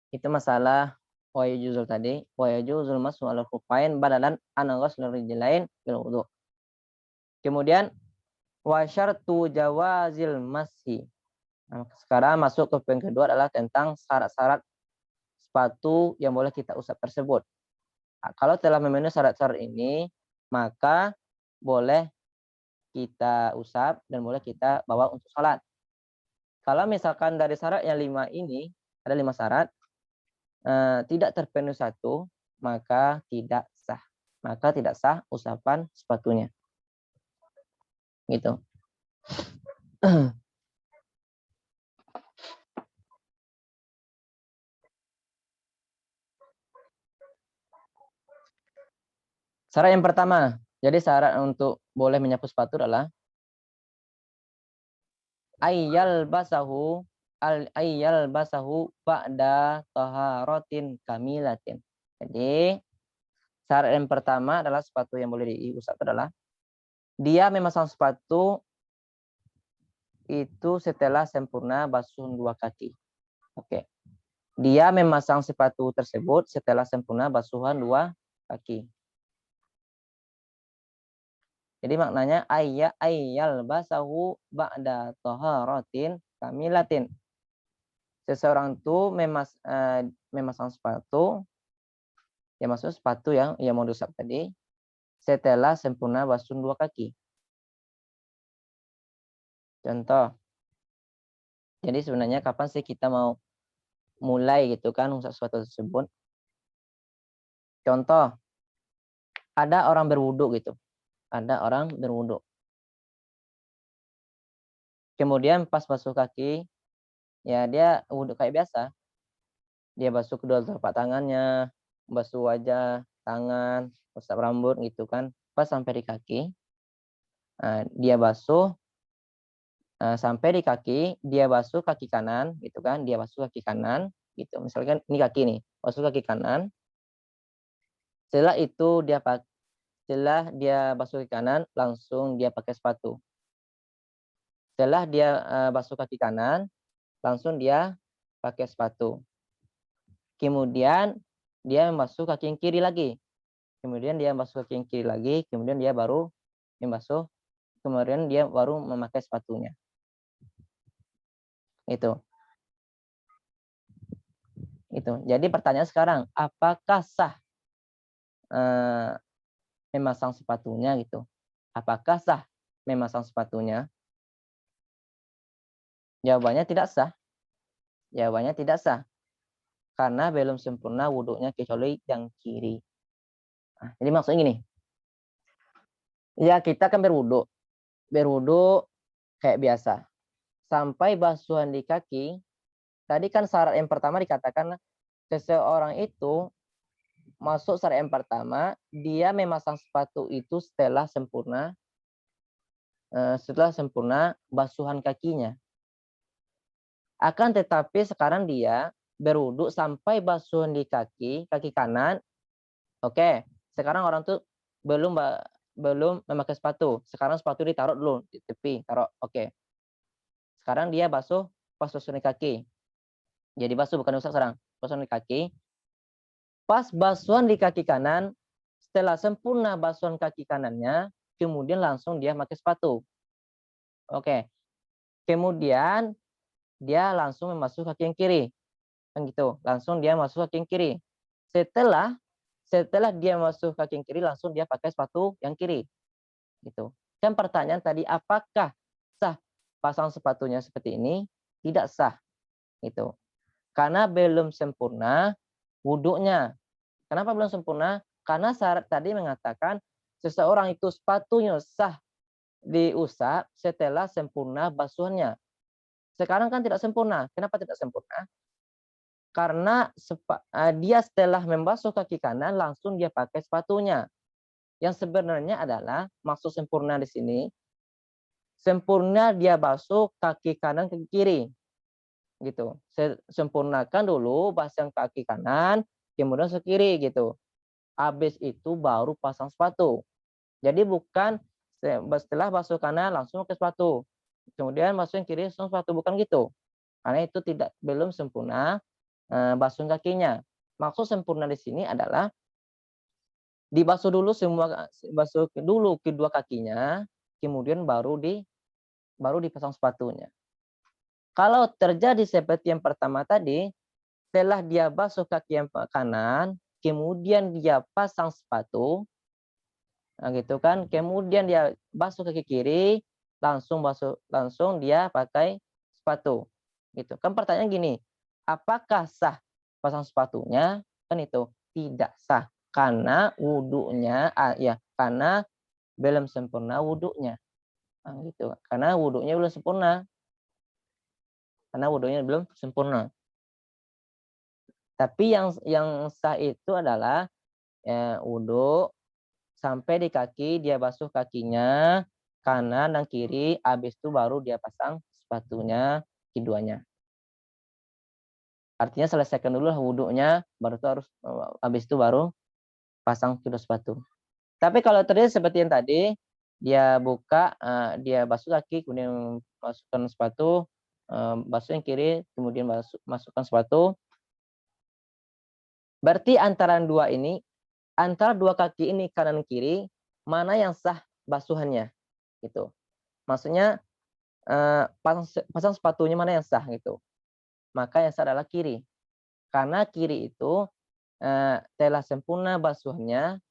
itu masalah wa yajuzul tadi, wa yajuzul mashu ala khufain badalan an ghuslur rijlain bil wudu. Kemudian wa syartu jawazil masih. Nah, sekarang masuk ke poin kedua adalah tentang syarat-syarat sepatu yang boleh kita usap tersebut. Kalau telah memenuhi syarat-syarat ini, maka boleh kita usap dan boleh kita bawa untuk sholat. Kalau misalkan dari syarat yang 5 ini, ada 5 syarat, tidak terpenuhi satu, maka tidak sah. Maka tidak sah usapan sepatunya. Gitu. Syarat yang pertama, jadi syarat untuk boleh menyapu sepatu adalah ayyal basahu ba'da taharatin kamilatin. Jadi syarat yang pertama adalah sepatu yang boleh diusap adalah dia memasang sepatu itu setelah sempurna basuh 2 kaki. Oke. Dia memasang sepatu tersebut setelah sempurna basuhan 2 kaki. Jadi maknanya ayyal basahu ba'da taharatin kamilatin. Seseorang itu memasang sepatu, ya maksud sepatu yang mau diusap tadi, setelah sempurna basuh 2 kaki. Contoh. Jadi sebenarnya kapan sih kita mau mulai gitu kan usap sepatu tersebut? Contoh, ada orang berwudu gitu. Ada orang berwudu. Kemudian pas basuh kaki, ya dia wudu kayak biasa. Dia basuh kedua telapak tangannya, basuh wajah, tangan, usap rambut gitu kan. Pas sampai di kaki, dia basuh sampai di kaki, dia basuh kaki kanan gitu kan. Dia basuh kaki kanan gitu. Misalkan ini kaki nih, basuh kaki kanan. Setelah itu setelah dia basuh kaki kanan, langsung dia pakai sepatu. Setelah dia basuh kaki kanan, langsung dia pakai sepatu. Kemudian dia membasuh kaki yang kiri lagi. Kemudian dia basuh kaki yang kiri lagi, kemudian dia baru membasuh, kemudian dia baru memakai sepatunya. Itu. Jadi pertanyaan sekarang, apakah sah memasang sepatunya gitu? Apakah sah memasang sepatunya? Jawabannya tidak sah. Jawabannya tidak sah. Karena belum sempurna wudhunya kecuali yang kiri. Nah, jadi maksudnya gini. Ya kita kan berwudhu. Berwudhu kayak biasa. Sampai basuhan di kaki. Tadi kan syarat yang pertama dikatakan seseorang itu masuk syarat yang pertama, dia memasang sepatu itu setelah sempurna basuhan kakinya. Akan tetapi sekarang dia berwudhu sampai basuhan di kaki kanan. Oke, sekarang orang tuh belum memakai sepatu. Sekarang sepatu ditaruh dulu di tepi, taruh. Oke. Sekarang dia basuh pas basuhan di kaki. Jadi basuh bukan usap sekarang, basuhan di kaki. Pas basuhan di kaki kanan, setelah sempurna basuhan kaki kanannya, kemudian langsung dia pakai sepatu. Oke. Kemudian dia langsung memasuki kaki yang kiri. Kan gitu. Langsung dia masuk kaki yang kiri. Setelah dia masuk kaki yang kiri, langsung dia pakai sepatu yang kiri. Gitu. Kan pertanyaan tadi, apakah sah pasang sepatunya seperti ini? Tidak sah. Gitu. Karena belum sempurna wudhunya. Kenapa belum sempurna? Karena syarat tadi mengatakan seseorang itu sepatunya sah diusap setelah sempurna basuhannya. Sekarang kan tidak sempurna. Kenapa tidak sempurna? Karena dia setelah membasuh kaki kanan langsung dia pakai sepatunya. Yang sebenarnya adalah maksud sempurna di sini, sempurna dia basuh kaki kanan ke kiri. Gitu. Sempurnakan dulu basuh kaki kanan, kemudian ke kiri gitu. Habis itu baru pasang sepatu. Jadi bukan setelah basuh kanan langsung ke sepatu. Kemudian basuh yang kiri langsung sepatu, bukan gitu. Karena itu belum sempurna basuh kakinya. Maksud sempurna di sini adalah dibasuh dulu basuh dulu kedua kakinya, kemudian baru dipasang sepatunya. Kalau terjadi seperti yang pertama tadi, setelah dia basuh kaki yang kanan, kemudian dia pasang sepatu, nah gitu kan, kemudian dia basuh kaki kiri, langsung dia pakai sepatu, gitu kan. Pertanyaan gini, apakah sah pasang sepatunya? Kan itu tidak sah karena wudhunya ya karena belum sempurna wudhunya, nah, gitu, karena wudhunya belum sempurna, Tapi yang sah itu adalah wudhu sampai di kaki, dia basuh kakinya kanan dan kiri, habis itu baru dia pasang sepatunya keduanya. Artinya selesaikan dulu wudhunya, baru itu harus habis itu baru pasang kedua sepatu. Tapi kalau terjadi seperti yang tadi, dia buka, dia basuh kaki, kemudian masukkan sepatu, basuh yang kiri, kemudian masukkan sepatu. Berarti antara dua kaki ini kanan kiri, mana yang sah basuhannya? Gitu. Maksudnya pasang sepatunya mana yang sah gitu. Maka yang sah adalah kiri. Karena kiri itu telah sempurna basuhannya,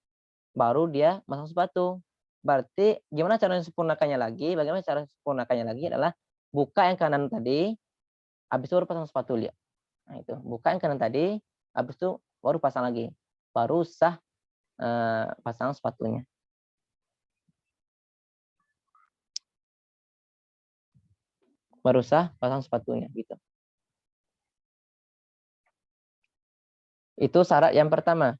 baru dia masang sepatu. Berarti gimana cara sempurnakannya lagi? Bagaimana cara sempurnakannya lagi adalah buka yang kanan tadi, habis itu baru pasang sepatu lihat. Nah itu, buka yang kanan tadi, habis itu baru pasang lagi. Baru sah pasang sepatunya. Baru sah pasang sepatunya gitu. Itu syarat yang pertama.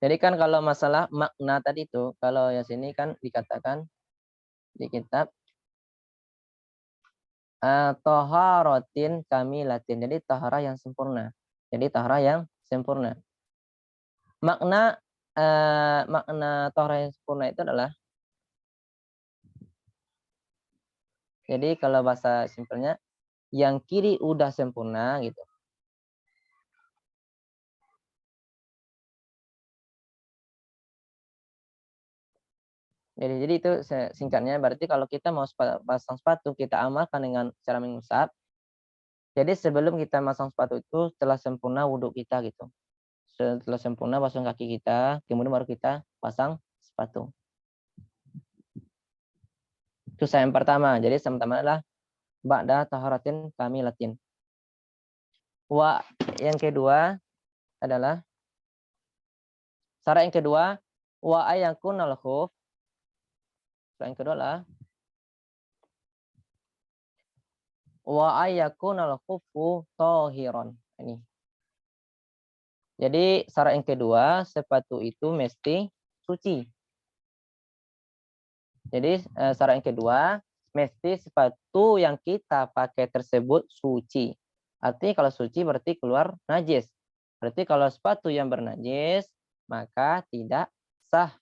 Jadi kan kalau masalah makna tadi itu, kalau yang sini kan dikatakan di kitab toharotin kamilatin. Jadi taharah yang sempurna. Makna taharah yang sempurna itu adalah, jadi kalau bahasa simpelnya, yang kiri udah sempurna gitu. Jadi itu singkatnya, berarti kalau kita mau pasang sepatu, kita amalkan dengan cara mengusap. Jadi sebelum kita masang sepatu itu telah sempurna wudhu kita gitu. Setelah sempurna basuh kaki kita, kemudian baru kita pasang sepatu. Itu yang pertama. Jadi yang pertama adalah ba'da taharatin kamilatin. Yang kedua adalah syarat yang kedua, wa ayakunal khuf. Syarat yang kedua adalah wa ayakunal khufu tahiron. Ini. Jadi syarat yang kedua, sepatu itu mesti suci. Jadi syarat yang kedua, mesti sepatu yang kita pakai tersebut suci. Artinya kalau suci berarti keluar najis. Berarti kalau sepatu yang bernajis, maka tidak sah.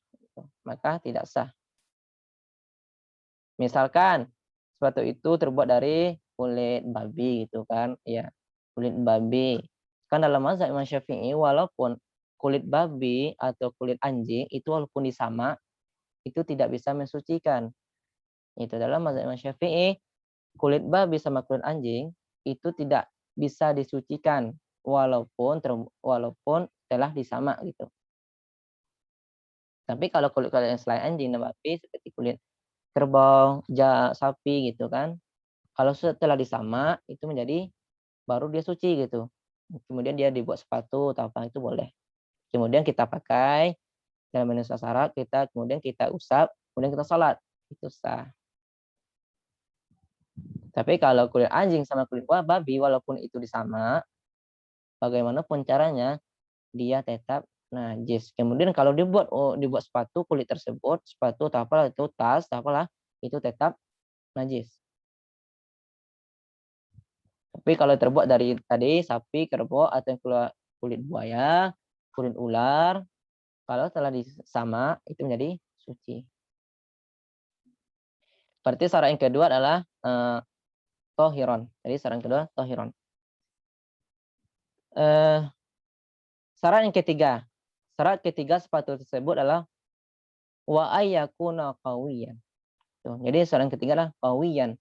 Misalkan sepatu itu terbuat dari kulit babi gitu kan. Ya, kulit babi. Kan dalam mazhab Imam Syafi'i, walaupun kulit babi atau kulit anjing itu walaupun disama, itu tidak bisa mensucikan. Itu dalam mazhab Imam Syafi'i, kulit babi sama kulit anjing itu tidak bisa disucikan walaupun telah disama gitu. Tapi kalau kulit-kulit yang selain anjing dan babi seperti kulit kerbau, sapi gitu kan, kalau setelah disama itu menjadi baru dia suci gitu. Kemudian dia dibuat sepatu atau apa itu boleh. Kemudian kita pakai dalam menulis syarat, kemudian kita usap, kemudian kita sholat, itu sah. Tapi kalau kulit anjing sama kulit babi, walaupun itu disama, bagaimanapun caranya, dia tetap najis. Kemudian kalau dibuat sepatu kulit tersebut, sepatu atau apalah itu tas, atau apalah itu tetap najis. Tapi kalau terbuat dari tadi sapi, kerbau atau kulit buaya, kulit ular, kalau telah disama itu menjadi suci. Berarti syarat yang kedua adalah tohiron. Jadi syarat yang kedua tohiron. Syarat yang ketiga. Syarat ketiga sepatu tersebut adalah wa ayyakuna qawiyan. Tuh. Jadi soal yang ketiga adalah qawiyan.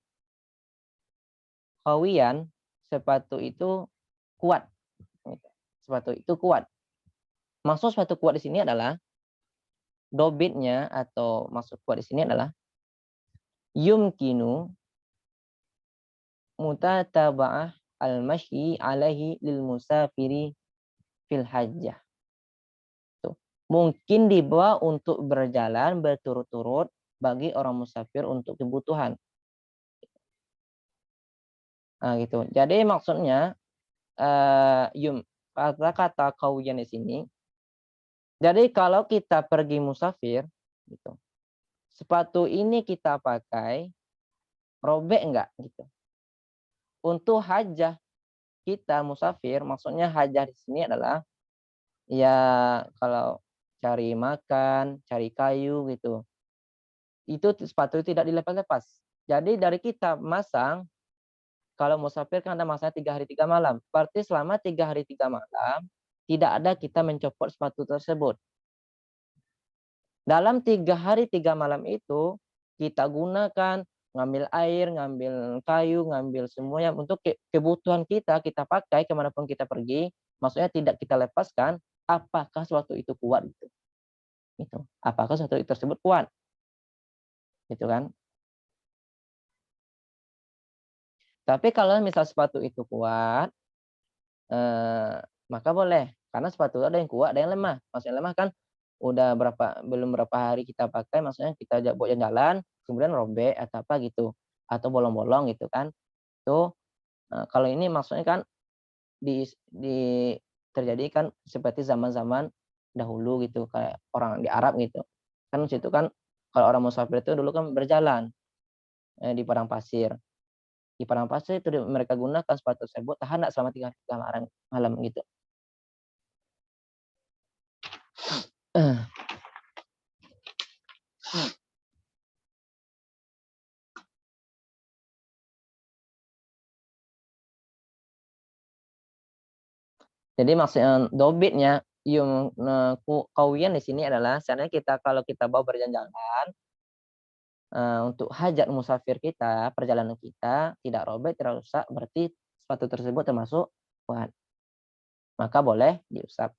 Qawiyan, sepatu itu kuat. Sepatu itu kuat. Maksud sepatu kuat di sini adalah dobitnya atau maksud kuat di sini adalah yumkinu mutataba'ah al-masyi alaihi lil musafiri fil hajjah. Tuh. Mungkin dibawa untuk berjalan berturut-turut bagi orang musafir untuk kebutuhan. Nah, gitu. Jadi maksudnya kata-kata qawiyan di sini. Jadi kalau kita pergi musafir, gitu, sepatu ini kita pakai, robek enggak? Gitu. Untuk hajah kita musafir, maksudnya hajah di sini adalah ya kalau cari makan, cari kayu gitu. Itu sepatu tidak dilepas-lepas. Jadi dari kita masang, kalau musafir kan ada masanya 3 hari 3 malam. Berarti selama 3 hari 3 malam, tidak ada kita mencopot sepatu tersebut. Dalam 3 hari 3 malam itu, kita gunakan ngambil air, ngambil kayu, ngambil semuanya untuk kebutuhan kita pakai kemanapun kita pergi. Maksudnya tidak kita lepaskan, apakah sepatu itu kuat gitu. Gitu. Apakah sepatu tersebut kuat? Gitu kan. Tapi kalau misal sepatu itu kuat, maka boleh. Karena sepatu ada yang kuat, ada yang lemah. Maksudnya lemah kan udah belum berapa hari kita pakai, maksudnya kita buat jalan, kemudian robek atau apa gitu, atau bolong-bolong gitu kan. Tuh, kalau ini maksudnya kan di terjadi kan seperti zaman-zaman dahulu gitu, kayak orang di Arab gitu. Kan situ kan kalau orang musafir itu dulu kan berjalan di padang pasir. Di padang pasir itu mereka gunakan sepatu tersebut tahan selama 3 hari 3 malam gitu. Jadi maksudnya dobitnya kawiyan di sini adalah seandainya kita kalau kita bawa berjalan untuk hajat musafir kita, perjalanan kita tidak robek, tidak rusak, berarti sepatu tersebut termasuk kuat. Maka boleh diusap.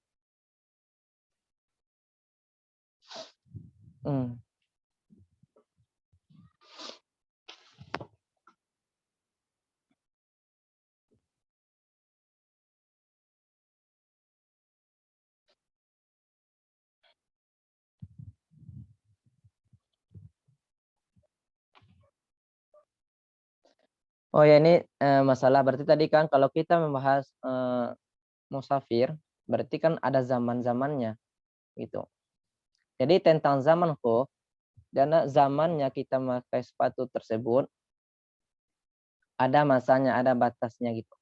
Oh ya ini masalah berarti tadi kan kalau kita membahas musafir berarti kan ada zaman-zamannya gitu. Jadi tentang zaman khuf dan zamannya kita memakai sepatu tersebut ada masanya, ada batasnya gitu.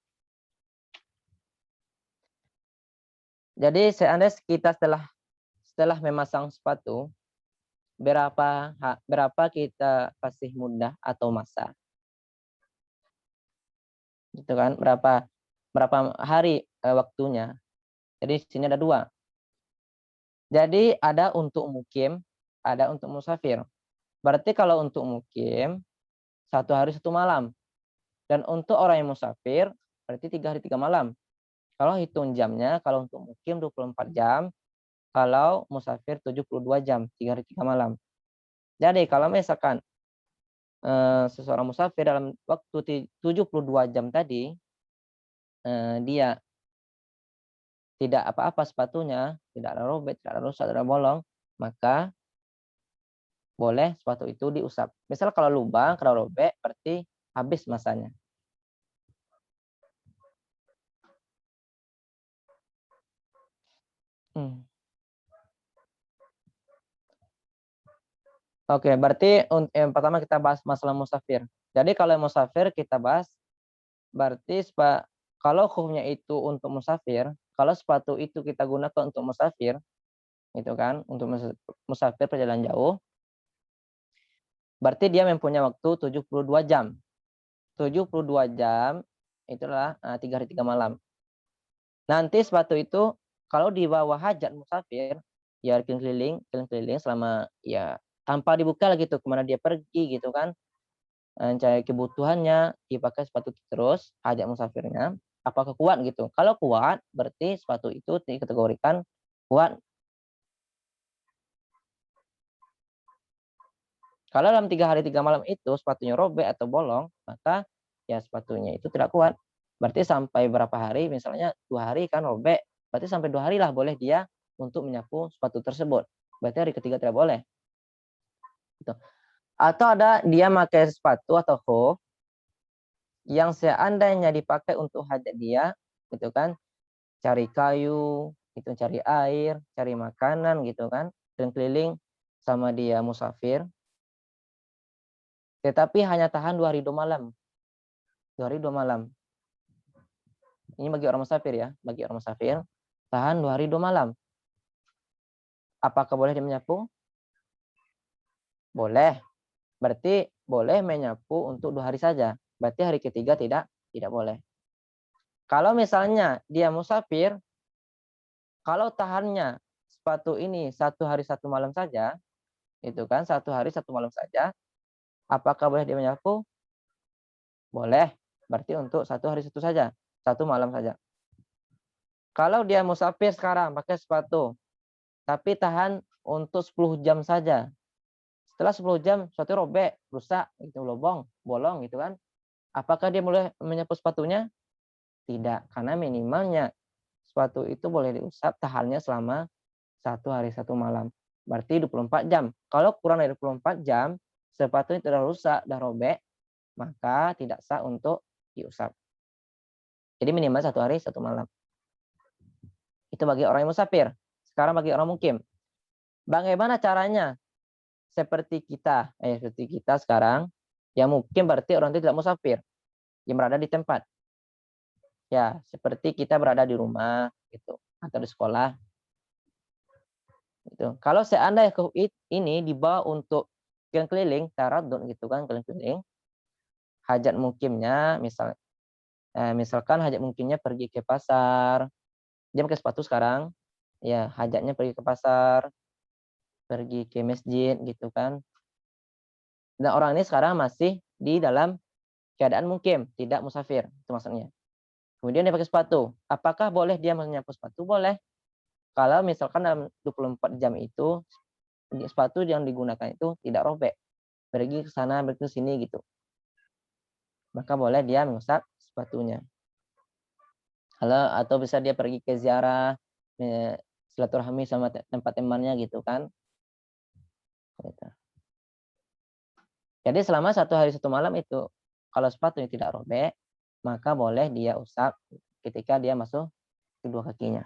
Jadi seandainya kita setelah memasang sepatu berapa kita kasih mudah atau masa gitu kan, berapa hari waktunya. Jadi di sini ada 2. Jadi ada untuk mukim, ada untuk musafir. Berarti kalau untuk mukim 1 hari 1 malam, dan untuk orang yang musafir berarti 3 hari 3 malam. Kalau hitung jamnya, kalau untuk mukim 24 jam, kalau musafir 72 jam, 3 hari 3 malam. Jadi kalau misalkan seseorang musafir dalam waktu 72 jam tadi, dia tidak apa-apa sepatunya, tidak ada robek, tidak ada rusak, tidak ada bolong, maka boleh sepatu itu diusap. Misal kalau lubang, kalau robek, berarti habis masanya. Oke, berarti yang pertama kita bahas masalah musafir. Jadi kalau musafir kita bahas, berarti kalau khufnya itu untuk musafir, kalau sepatu itu kita gunakan untuk musafir, itu kan, untuk musafir perjalanan jauh, berarti dia mempunyai waktu 72 jam. 72 jam itulah 3 hari 3 malam. Nanti sepatu itu kalau di bawah hajat musafir, ya keliling-keliling selama ya tanpa dibuka gitu kemana dia pergi gitu kan, cari kebutuhannya, dipakai sepatu terus hajat musafirnya, apakah kuat gitu. Kalau kuat berarti sepatu itu dikategorikan kuat. Kalau dalam 3 hari 3 malam itu sepatunya robek atau bolong, maka ya sepatunya itu tidak kuat. Berarti sampai berapa hari, misalnya 2 hari kan robek, berarti sampai 2 hari lah boleh dia untuk menyapu sepatu tersebut. Berarti hari ketiga tidak boleh. Gitu. Atau ada dia pakai sepatu atau khuf yang seandainya dipakai untuk hajat dia, gitu kan, cari kayu, itu cari air, cari makanan gitu kan, dan keliling sama dia musafir, tetapi hanya tahan 2 hari 2 malam. 2 hari 2 malam. Ini bagi orang musafir ya, bagi orang musafir tahan 2 hari 2 malam. Apakah boleh dia menyapu? Boleh. Berarti boleh menyapu untuk 2 hari saja. Berarti hari ketiga tidak boleh. Kalau misalnya dia musafir, kalau tahannya sepatu ini 1 hari 1 malam saja, itu kan 1 hari 1 malam saja, apakah boleh dia menyapu? Boleh. Berarti untuk 1 hari 1 saja, 1 malam saja. Kalau dia musafir sekarang pakai sepatu, tapi tahan untuk 10 jam saja. Setelah 10 jam sepatu robek, rusak, itu bolong gitu kan. Apakah dia boleh menyapu sepatunya? Tidak, karena minimalnya sepatu itu boleh diusap tahannya selama 1 hari 1 malam. Berarti 24 jam. Kalau kurang dari 24 jam, sepatunya sudah rusak, sudah robek, maka tidak sah untuk diusap. Jadi minimal 1 hari 1 malam. Itu bagi orang yang musafir. Sekarang bagi orang mukim. Bagaimana caranya? Seperti kita sekarang, yang mukim berarti orang itu tidak musafir, yang berada di tempat. Ya, seperti kita berada di rumah gitu atau di sekolah. Gitu. Kalau seandainya ini dibawa untuk keliling taradun gitu kan, keliling hajat mukimnya misalkan hajat mukimnya pergi ke pasar, dia pakai sepatu sekarang, ya hajatnya pergi ke pasar, pergi ke masjid gitu kan. Dan orang ini sekarang masih di dalam keadaan mukim, tidak musafir, itu maksudnya. Kemudian dia pakai sepatu. Apakah boleh dia menyapu sepatu? Boleh. Kalau misalkan dalam 24 jam itu sepatu yang digunakan itu tidak robek. Pergi ke sana, pergi ke sini gitu. Maka boleh dia mengusap sepatunya. Kalau atau bisa dia pergi ke ziarah, silaturahmi sama tempat temannya gitu kan. Gitu. Jadi selama 1 hari 1 malam itu, kalau sepatunya tidak robek, maka boleh dia usap ketika dia masuk kedua kakinya.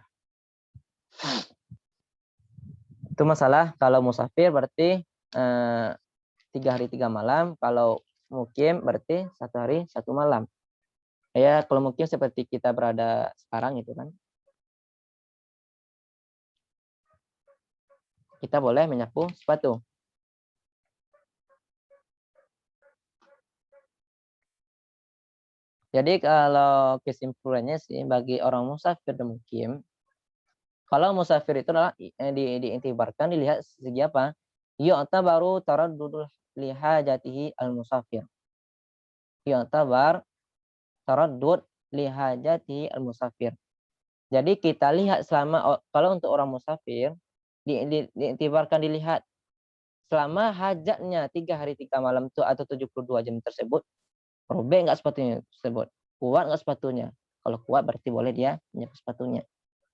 Itu masalah kalau musafir berarti 3 hari 3 malam. Kalau mukim berarti 1 hari 1 malam. Ya kalau mukim seperti kita berada sekarang itu kan. Kita boleh menyapu sepatu. Jadi kalau kesimpulannya sih bagi orang musafir dan mukim, kalau musafir itu adalah diintibarkan dilihat segi apa? Yu'tabaru taraddudul lihajatihi al-musafir. Yu'tabar taraddud lihajatihi al-musafir. Jadi kita lihat selama kalau untuk orang musafir diintibarkan dilihat selama hajatnya 3 hari 3 malam itu atau 72 jam tersebut, robek nggak sepatunya tersebut, kuat nggak sepatunya. Kalau kuat berarti boleh dia menyapu sepatunya.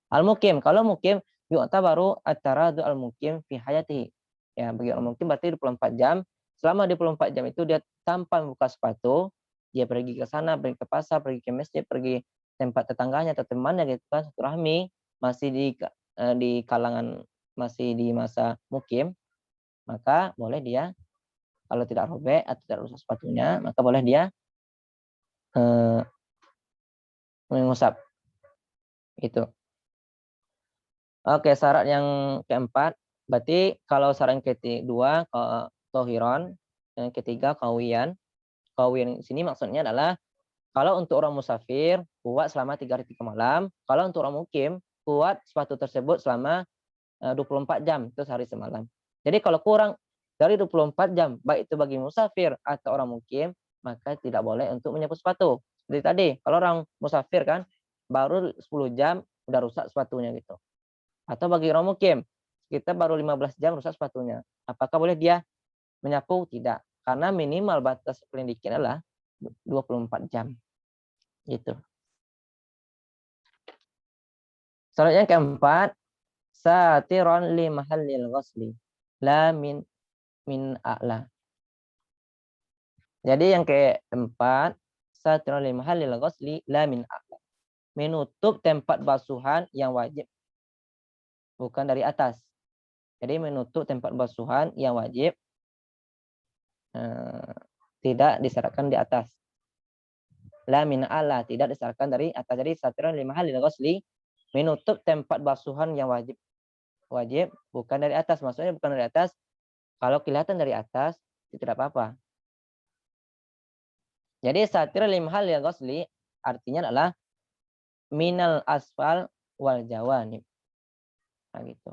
Al-mukim, kalau mukim yu'tabaru at-taradu al-mukim fi hayatihi. Ya, bagi orang mukim berarti 24 jam. Selama 24 jam itu dia tanpa membuka sepatu, dia pergi ke sana, pergi ke pasar, pergi ke masjid, pergi tempat tetangganya atau temannya gitu kan, silaturahmi, masih di kalangan masih di masa mukim, maka boleh dia kalau tidak robek atau tidak rusak sepatunya, maka boleh dia mengusap itu. Oke, syarat yang keempat, berarti kalau syarat yang kedua tohiron, yang ketiga kawiyan. Kawiyan di sini maksudnya adalah kalau untuk orang musafir kuat selama 3 hari 3 malam, kalau untuk orang mukim kuat sepatu tersebut selama 24 jam itu sehari semalam. Jadi kalau kurang dari 24 jam, baik itu bagi musafir atau orang mukim, maka tidak boleh untuk menyapu sepatu. Seperti tadi, kalau orang musafir kan baru 10 jam udah rusak sepatunya gitu. Atau bagi orang mukim, kita baru 15 jam rusak sepatunya. Apakah boleh dia menyapu? Tidak. Karena minimal batas pelindikan adalah 24 jam. Gitu. Selanjutnya keempat, satiron li mahallil ghusli la min a'la. Jadi yang keempat, satiron li mahallil ghusli la min a'la. Menutup tempat basuhan yang wajib, bukan dari atas. Jadi menutup tempat basuhan yang wajib tidak disyaratkan di atas. La min a'la, tidak disyaratkan dari atas. Jadi satiron li mahallil ghusli, menutup tempat basuhan yang wajib bukan dari atas. Maksudnya bukan dari atas, kalau kelihatan dari atas itu tidak apa-apa. Jadi satir li mahallil ghusli artinya adalah minal asfal wal jawanib. Nah, gitu.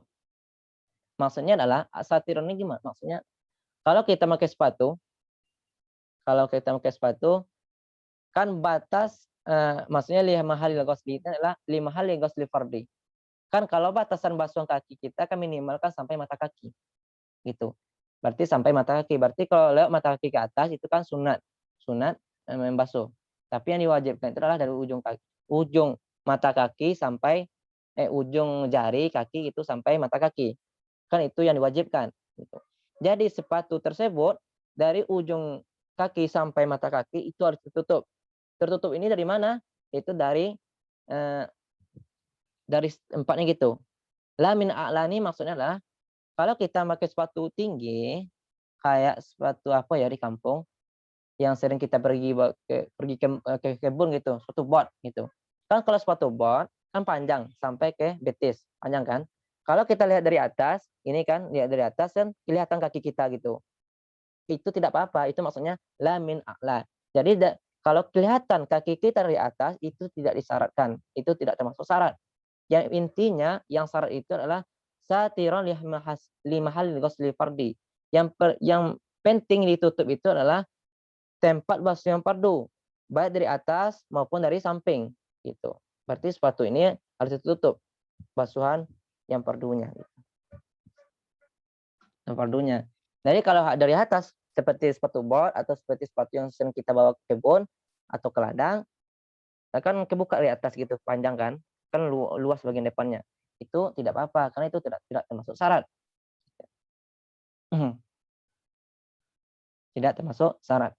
Maksudnya adalah satir ini gimana? Maksudnya kalau kita pakai sepatu, kan batas maksudnya li mahallil ghusli itu adalah li mahallil ghusli fardhi. Kan kalau batasan basuhan kaki kita kan minimal kan sampai mata kaki. Gitu. Berarti sampai mata kaki. Berarti kalau lewat mata kaki ke atas itu kan sunat membasuh. Tapi yang diwajibkan itu adalah dari ujung mata kaki sampai ujung jari kaki itu sampai mata kaki. Kan itu yang diwajibkan. Gitu. Jadi sepatu tersebut dari ujung kaki sampai mata kaki itu harus tertutup. Tertutup ini dari mana? Itu dari tempatnya gitu. La min a'lani maksudnya adalah kalau kita pakai sepatu tinggi kayak sepatu apa ya di kampung yang sering kita pergi ke kebun gitu, sepatu bot gitu. Kan kalau sepatu bot kan panjang sampai ke betis, panjang kan? Kalau kita lihat dari atas, ini kan lihat dari atas kan kelihatan kaki kita gitu. Itu tidak apa-apa, itu maksudnya la min a'la. Jadi kalau kelihatan kaki kita dari atas itu tidak disyaratkan, itu tidak termasuk syarat. Yang intinya yang syarat itu adalah satiron li mahallil ghusli fardhi. Yang penting ditutup itu adalah tempat basuh yang fardu, baik dari atas maupun dari samping gitu. Berarti sepatu ini harus ditutup basuhan yang fardunya. Yang fardunya. Jadi kalau dari atas seperti sepatu bot atau seperti sepatu yang sering kita bawa ke kebun atau ke ladang, kan kebuka dari atas gitu, panjang kan luas bagian depannya. Itu tidak apa-apa karena itu tidak termasuk syarat. Tidak termasuk syarat.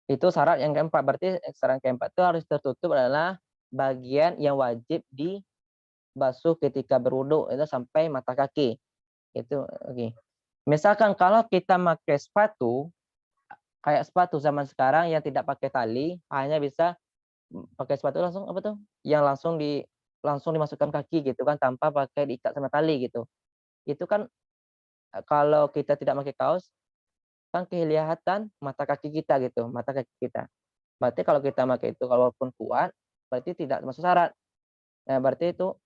Itu syarat yang keempat. Berarti syarat keempat itu harus tertutup adalah bagian yang wajib dibasuh ketika berwudu itu sampai mata kaki. Itu oke. Okay. Misalkan kalau kita pakai sepatu kayak sepatu zaman sekarang yang tidak pakai tali, hanya bisa pakai sepatu langsung apa tuh? Yang langsung dimasukkan kaki gitu kan tanpa pakai diikat sama tali gitu. Itu kan kalau kita tidak pakai kaos kan kelihatan mata kaki kita gitu, mata kaki kita. Berarti kalau kita pakai itu kalaupun kuat, berarti tidak masuk syarat. Nah, berarti itu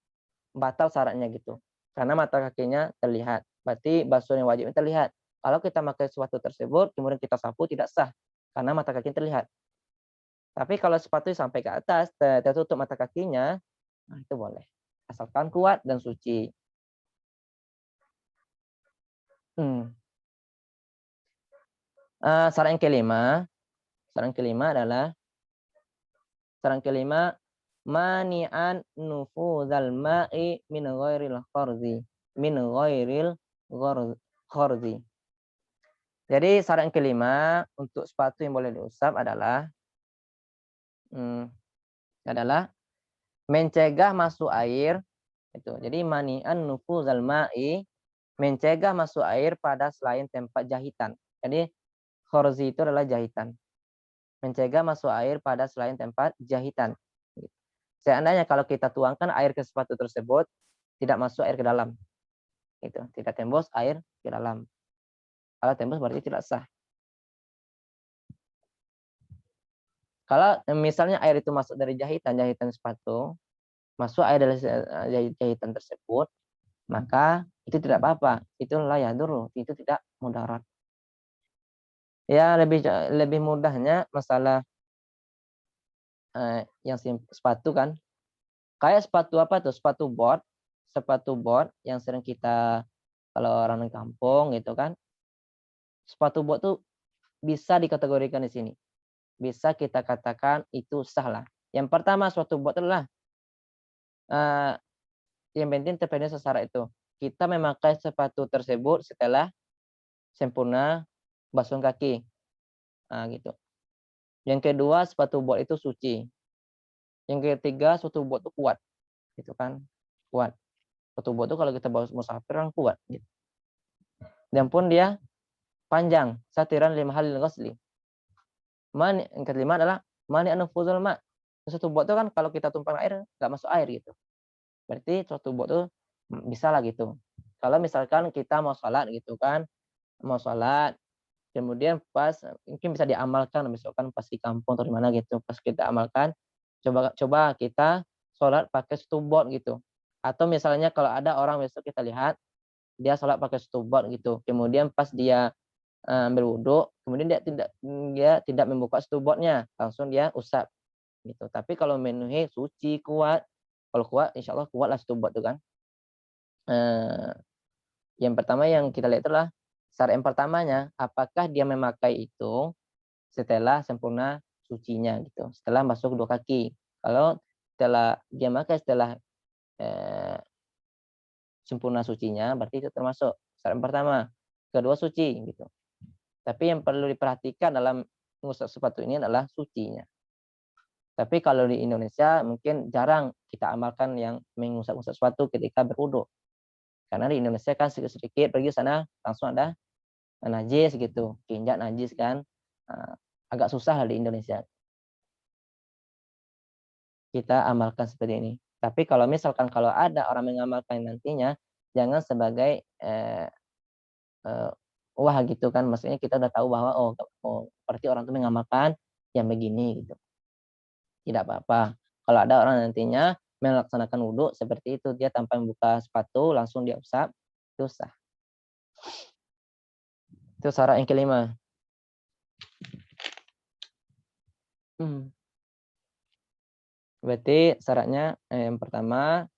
batal syaratnya gitu. Karena mata kakinya terlihat. Berarti basuh yang wajibnya terlihat. Kalau kita pakai sepatu tersebut, kemudian kita sapu tidak sah. Karena mata kakinya terlihat. Tapi kalau sepatu sampai ke atas, tertutup mata kakinya, nah itu boleh. Asalkan kuat dan suci. Saran yang kelima adalah mani'an nufuzal ma'i min ghairil kharzi. Jadi saran kelima untuk sepatu yang boleh diusap adalah mencegah masuk air itu. Jadi mani'an nufuzal ma'i, mencegah masuk air pada selain tempat jahitan. Jadi kharzi itu adalah jahitan. Mencegah masuk air pada selain tempat jahitan. Seandainya kalau kita tuangkan air ke sepatu tersebut, tidak masuk air ke dalam. Itu, tidak tembus air ke dalam. Kalau tembus berarti tidak sah. Kalau misalnya air itu masuk dari jahitan sepatu, masuk air dari jahitan tersebut, maka itu tidak apa-apa. Itu la yadurru, itu tidak mudarat. Ya lebih mudahnya masalah yang sepatu kan. Kayak sepatu apa tuh? Sepatu bot yang sering kita kalau orang di kampung gitu kan. Sepatu bot tuh bisa dikategorikan di sini. Bisa kita katakan itu sah lah. Yang pertama sepatu bot adalah yang penting terpenuhi syarat itu. Kita memakai sepatu tersebut setelah sempurna basuh kaki. Nah, gitu. Yang kedua, sepatu bot itu suci. Yang ketiga, sepatu bot itu kuat. Gitu kan. Kuat. Sepatu bot itu kalau kita bawa musafir kan kuat. Gitu. Dan pun dia panjang. Satiran 5 halil ghusli. Yang kelima adalah mani anufuzul ma. Sepatu bot itu kan kalau kita tumpang air, nggak masuk air gitu. Berarti sepatu bot itu bisa lah gitu. Kalau misalkan kita mau sholat gitu kan. Mau sholat. Kemudian pas mungkin bisa diamalkan misalkan pas di kampung atau di mana gitu, pas kita amalkan coba kita sholat pakai stubot gitu. Atau misalnya kalau ada orang besok kita lihat dia sholat pakai stubot gitu, kemudian pas dia ambil wudhu, kemudian dia tidak membuka stubotnya, langsung dia usap gitu. Tapi kalau memenuhi suci kuat, kalau kuat insya Allah kuat lah stubot itu kan. Yang pertama yang kita lihat itulah syarat yang pertamanya, apakah dia memakai itu setelah sempurna sucinya gitu, setelah masuk 2 kaki. Kalau setelah dia memakai setelah sempurna sucinya, berarti itu termasuk syarat yang pertama. Kedua suci gitu. Tapi yang perlu diperhatikan dalam mengusap sepatu ini adalah sucinya. Tapi kalau di Indonesia mungkin jarang kita amalkan yang mengusap-usap sepatu ketika berwudu. Karena di Indonesia kan sedikit-sedikit pergi sana langsung ada najis gitu, keinjak najis kan. Agak susah di Indonesia kita amalkan seperti ini. Tapi kalau misalkan kalau ada orang mengamalkan nantinya, jangan sebagai wah gitu kan, maksudnya kita udah tahu bahwa berarti orang itu mengamalkan yang begini gitu. Tidak apa-apa. Kalau ada orang nantinya melaksanakan wudhu seperti itu, dia tanpa membuka sepatu langsung dia usap, itu sah. Itu syarat yang kelima. Berarti syaratnya yang pertama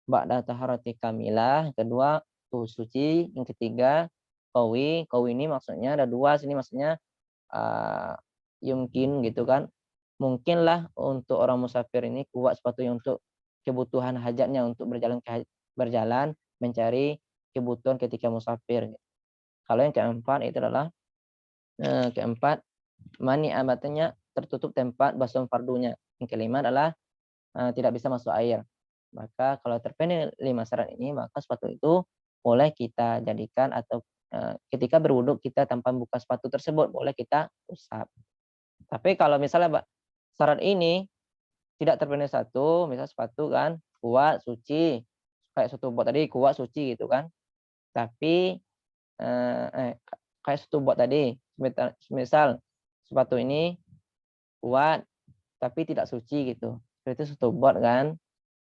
ba'da taharati kamilah, yang kedua tuh suci, yang ketiga qawi. Qawi ini maksudnya ada dua sini, maksudnya yumkin gitu kan. Mungkinlah untuk orang musafir ini kuat sepatunya untuk kebutuhan hajatnya, untuk berjalan mencari kebutuhan ketika musafir. Kalau yang keempat itu adalah mani abatnya tertutup tempat basuh fardunya. Yang kelima adalah tidak bisa masuk air. Maka kalau terpenuhi 5 syarat ini, maka sepatu itu boleh kita jadikan atau ketika berwudhu kita tanpa buka sepatu tersebut boleh kita usap. Tapi kalau misalnya syarat ini tidak terpenuhi satu, misal sepatu kan kuat, suci, kayak sepatu bot tadi kuat, suci gitu kan. Tapi kayak sepatu bot tadi, misal sepatu ini kuat tapi tidak suci gitu. Itu sepatu bot kan.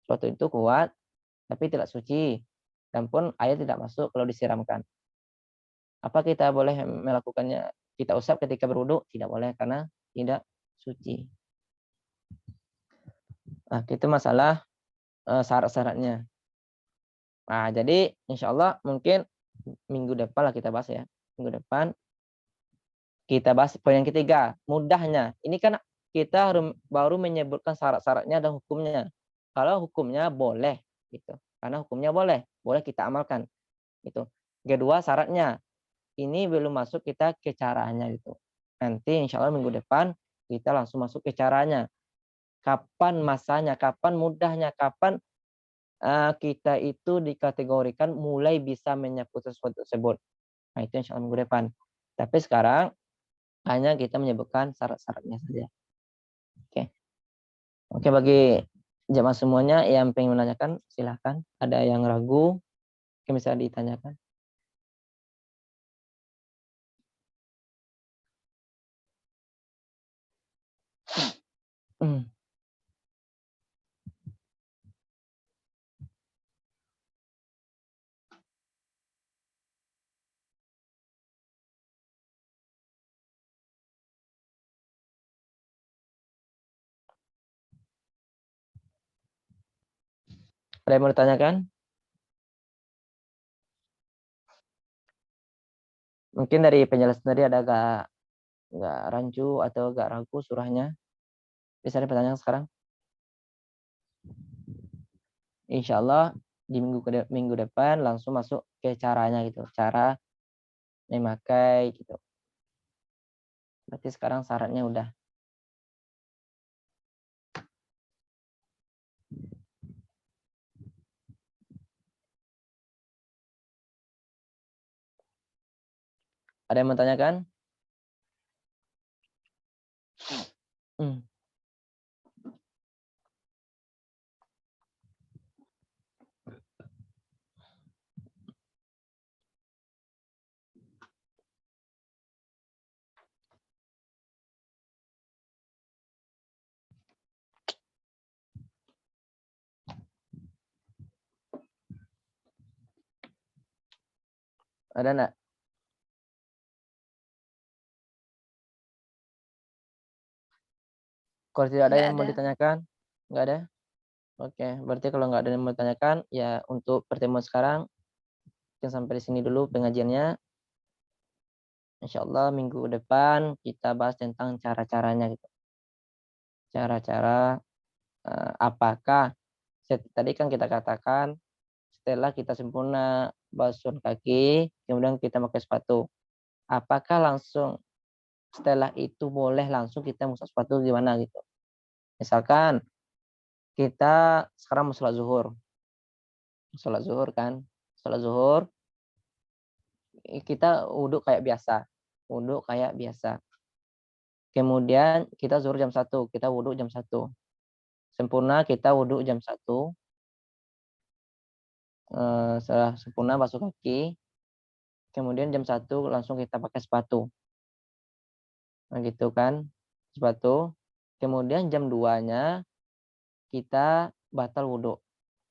Sepatu itu kuat tapi tidak suci dan pun air tidak masuk kalau disiramkan. Apa kita boleh melakukannya? Kita usap ketika berwudu? Tidak boleh karena tidak suci. Nah, itu masalah syarat-syaratnya. Nah, jadi insya Allah mungkin minggu depan lah kita bahas ya. Minggu depan kita bahas poin yang ketiga, mudahnya. Ini kan kita baru menyebutkan syarat-syaratnya dan hukumnya. Kalau hukumnya boleh gitu. Karena hukumnya boleh kita amalkan gitu. Kedua syaratnya, ini belum masuk kita ke caranya gitu. Nanti insya Allah minggu depan kita langsung masuk ke caranya. Kapan masanya, kapan mudahnya, kapan kita itu dikategorikan mulai bisa menyapu sesuatu tersebut. Nah itu insya Allah minggu depan. Tapi sekarang hanya kita menyebutkan syarat-syaratnya saja. Oke. Oke, bagi jemaah semuanya yang pengen menanyakan silahkan. Ada yang ragu yang bisa ditanyakan. Ada yang mau ditanyakan? Mungkin dari penjelasan tadi ada agak rancu atau agak ragu surahnya. Bisa ada pertanyaan sekarang? Insya Allah di minggu depan langsung masuk ke caranya gitu. Cara memakai gitu. Berarti sekarang syaratnya udah. Ada yang mau tanyakan? Hmm. Ada enggak? Kalau tidak ada Nggak yang mau ada. ditanyakan? Enggak ada? Oke, berarti kalau nggak ada yang mau ditanyakan, ya untuk pertemuan sekarang, mungkin sampai di sini dulu pengajiannya. Insya Allah minggu depan kita bahas tentang cara-caranya gitu. Cara-cara apakah tadi kan kita katakan setelah kita sempurna basuh kaki, kemudian kita pakai sepatu. Apakah langsung setelah itu boleh langsung kita musab sepatu gimana gitu? Misalkan kita sekarang mau sholat zuhur kan, sholat zuhur kita wudhu kayak biasa. Kemudian kita zuhur jam 1, kita wudhu jam 1. Sempurna kita wudhu jam 1. Setelah sempurna basuh kaki, kemudian jam 1 langsung kita pakai sepatu. Nah, gitu kan, sepatu. Kemudian jam 2-nya kita batal wudhu,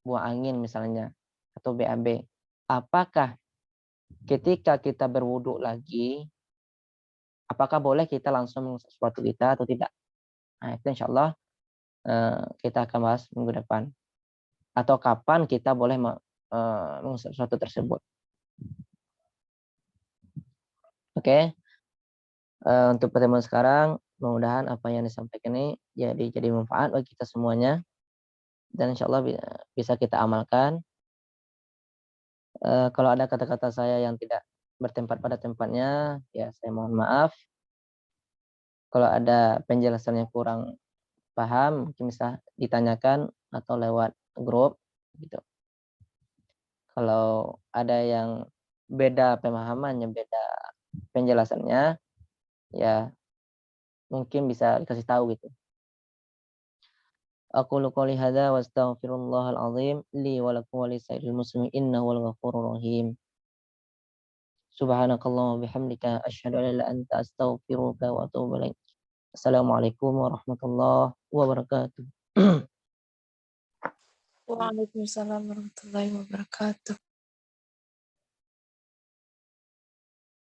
buang angin misalnya, atau BAB. Apakah ketika kita berwudhu lagi, apakah boleh kita langsung mengusap sepatu kita atau tidak? Nah, itu insya Allah kita akan bahas minggu depan. Atau kapan kita boleh mengusap sepatu tersebut. Oke. Untuk pertemuan sekarang, mudah-mudahan apa yang disampaikan ini jadi manfaat bagi kita semuanya. Dan insya Allah bisa kita amalkan. Kalau ada kata-kata saya yang tidak bertempat pada tempatnya, ya saya mohon maaf. Kalau ada penjelasan yang kurang paham, mungkin bisa ditanyakan atau lewat grup gitu. Kalau ada yang beda pemahamannya, beda penjelasannya, ya mungkin bisa dikasih tahu gitu. Aqulu qouli hadza wa astaghfirullahal azim li wa lakum wa lisairil muslimin innahu wal ghafurur rahim. Subhanakallahumma bihamdika asyhadu an la ilaha illa anta astaghfiruka wa atubu ilaik. Assalamualaikum warahmatullahi wabarakatuh. Waalaikumsalam warahmatullahi wabarakatuh.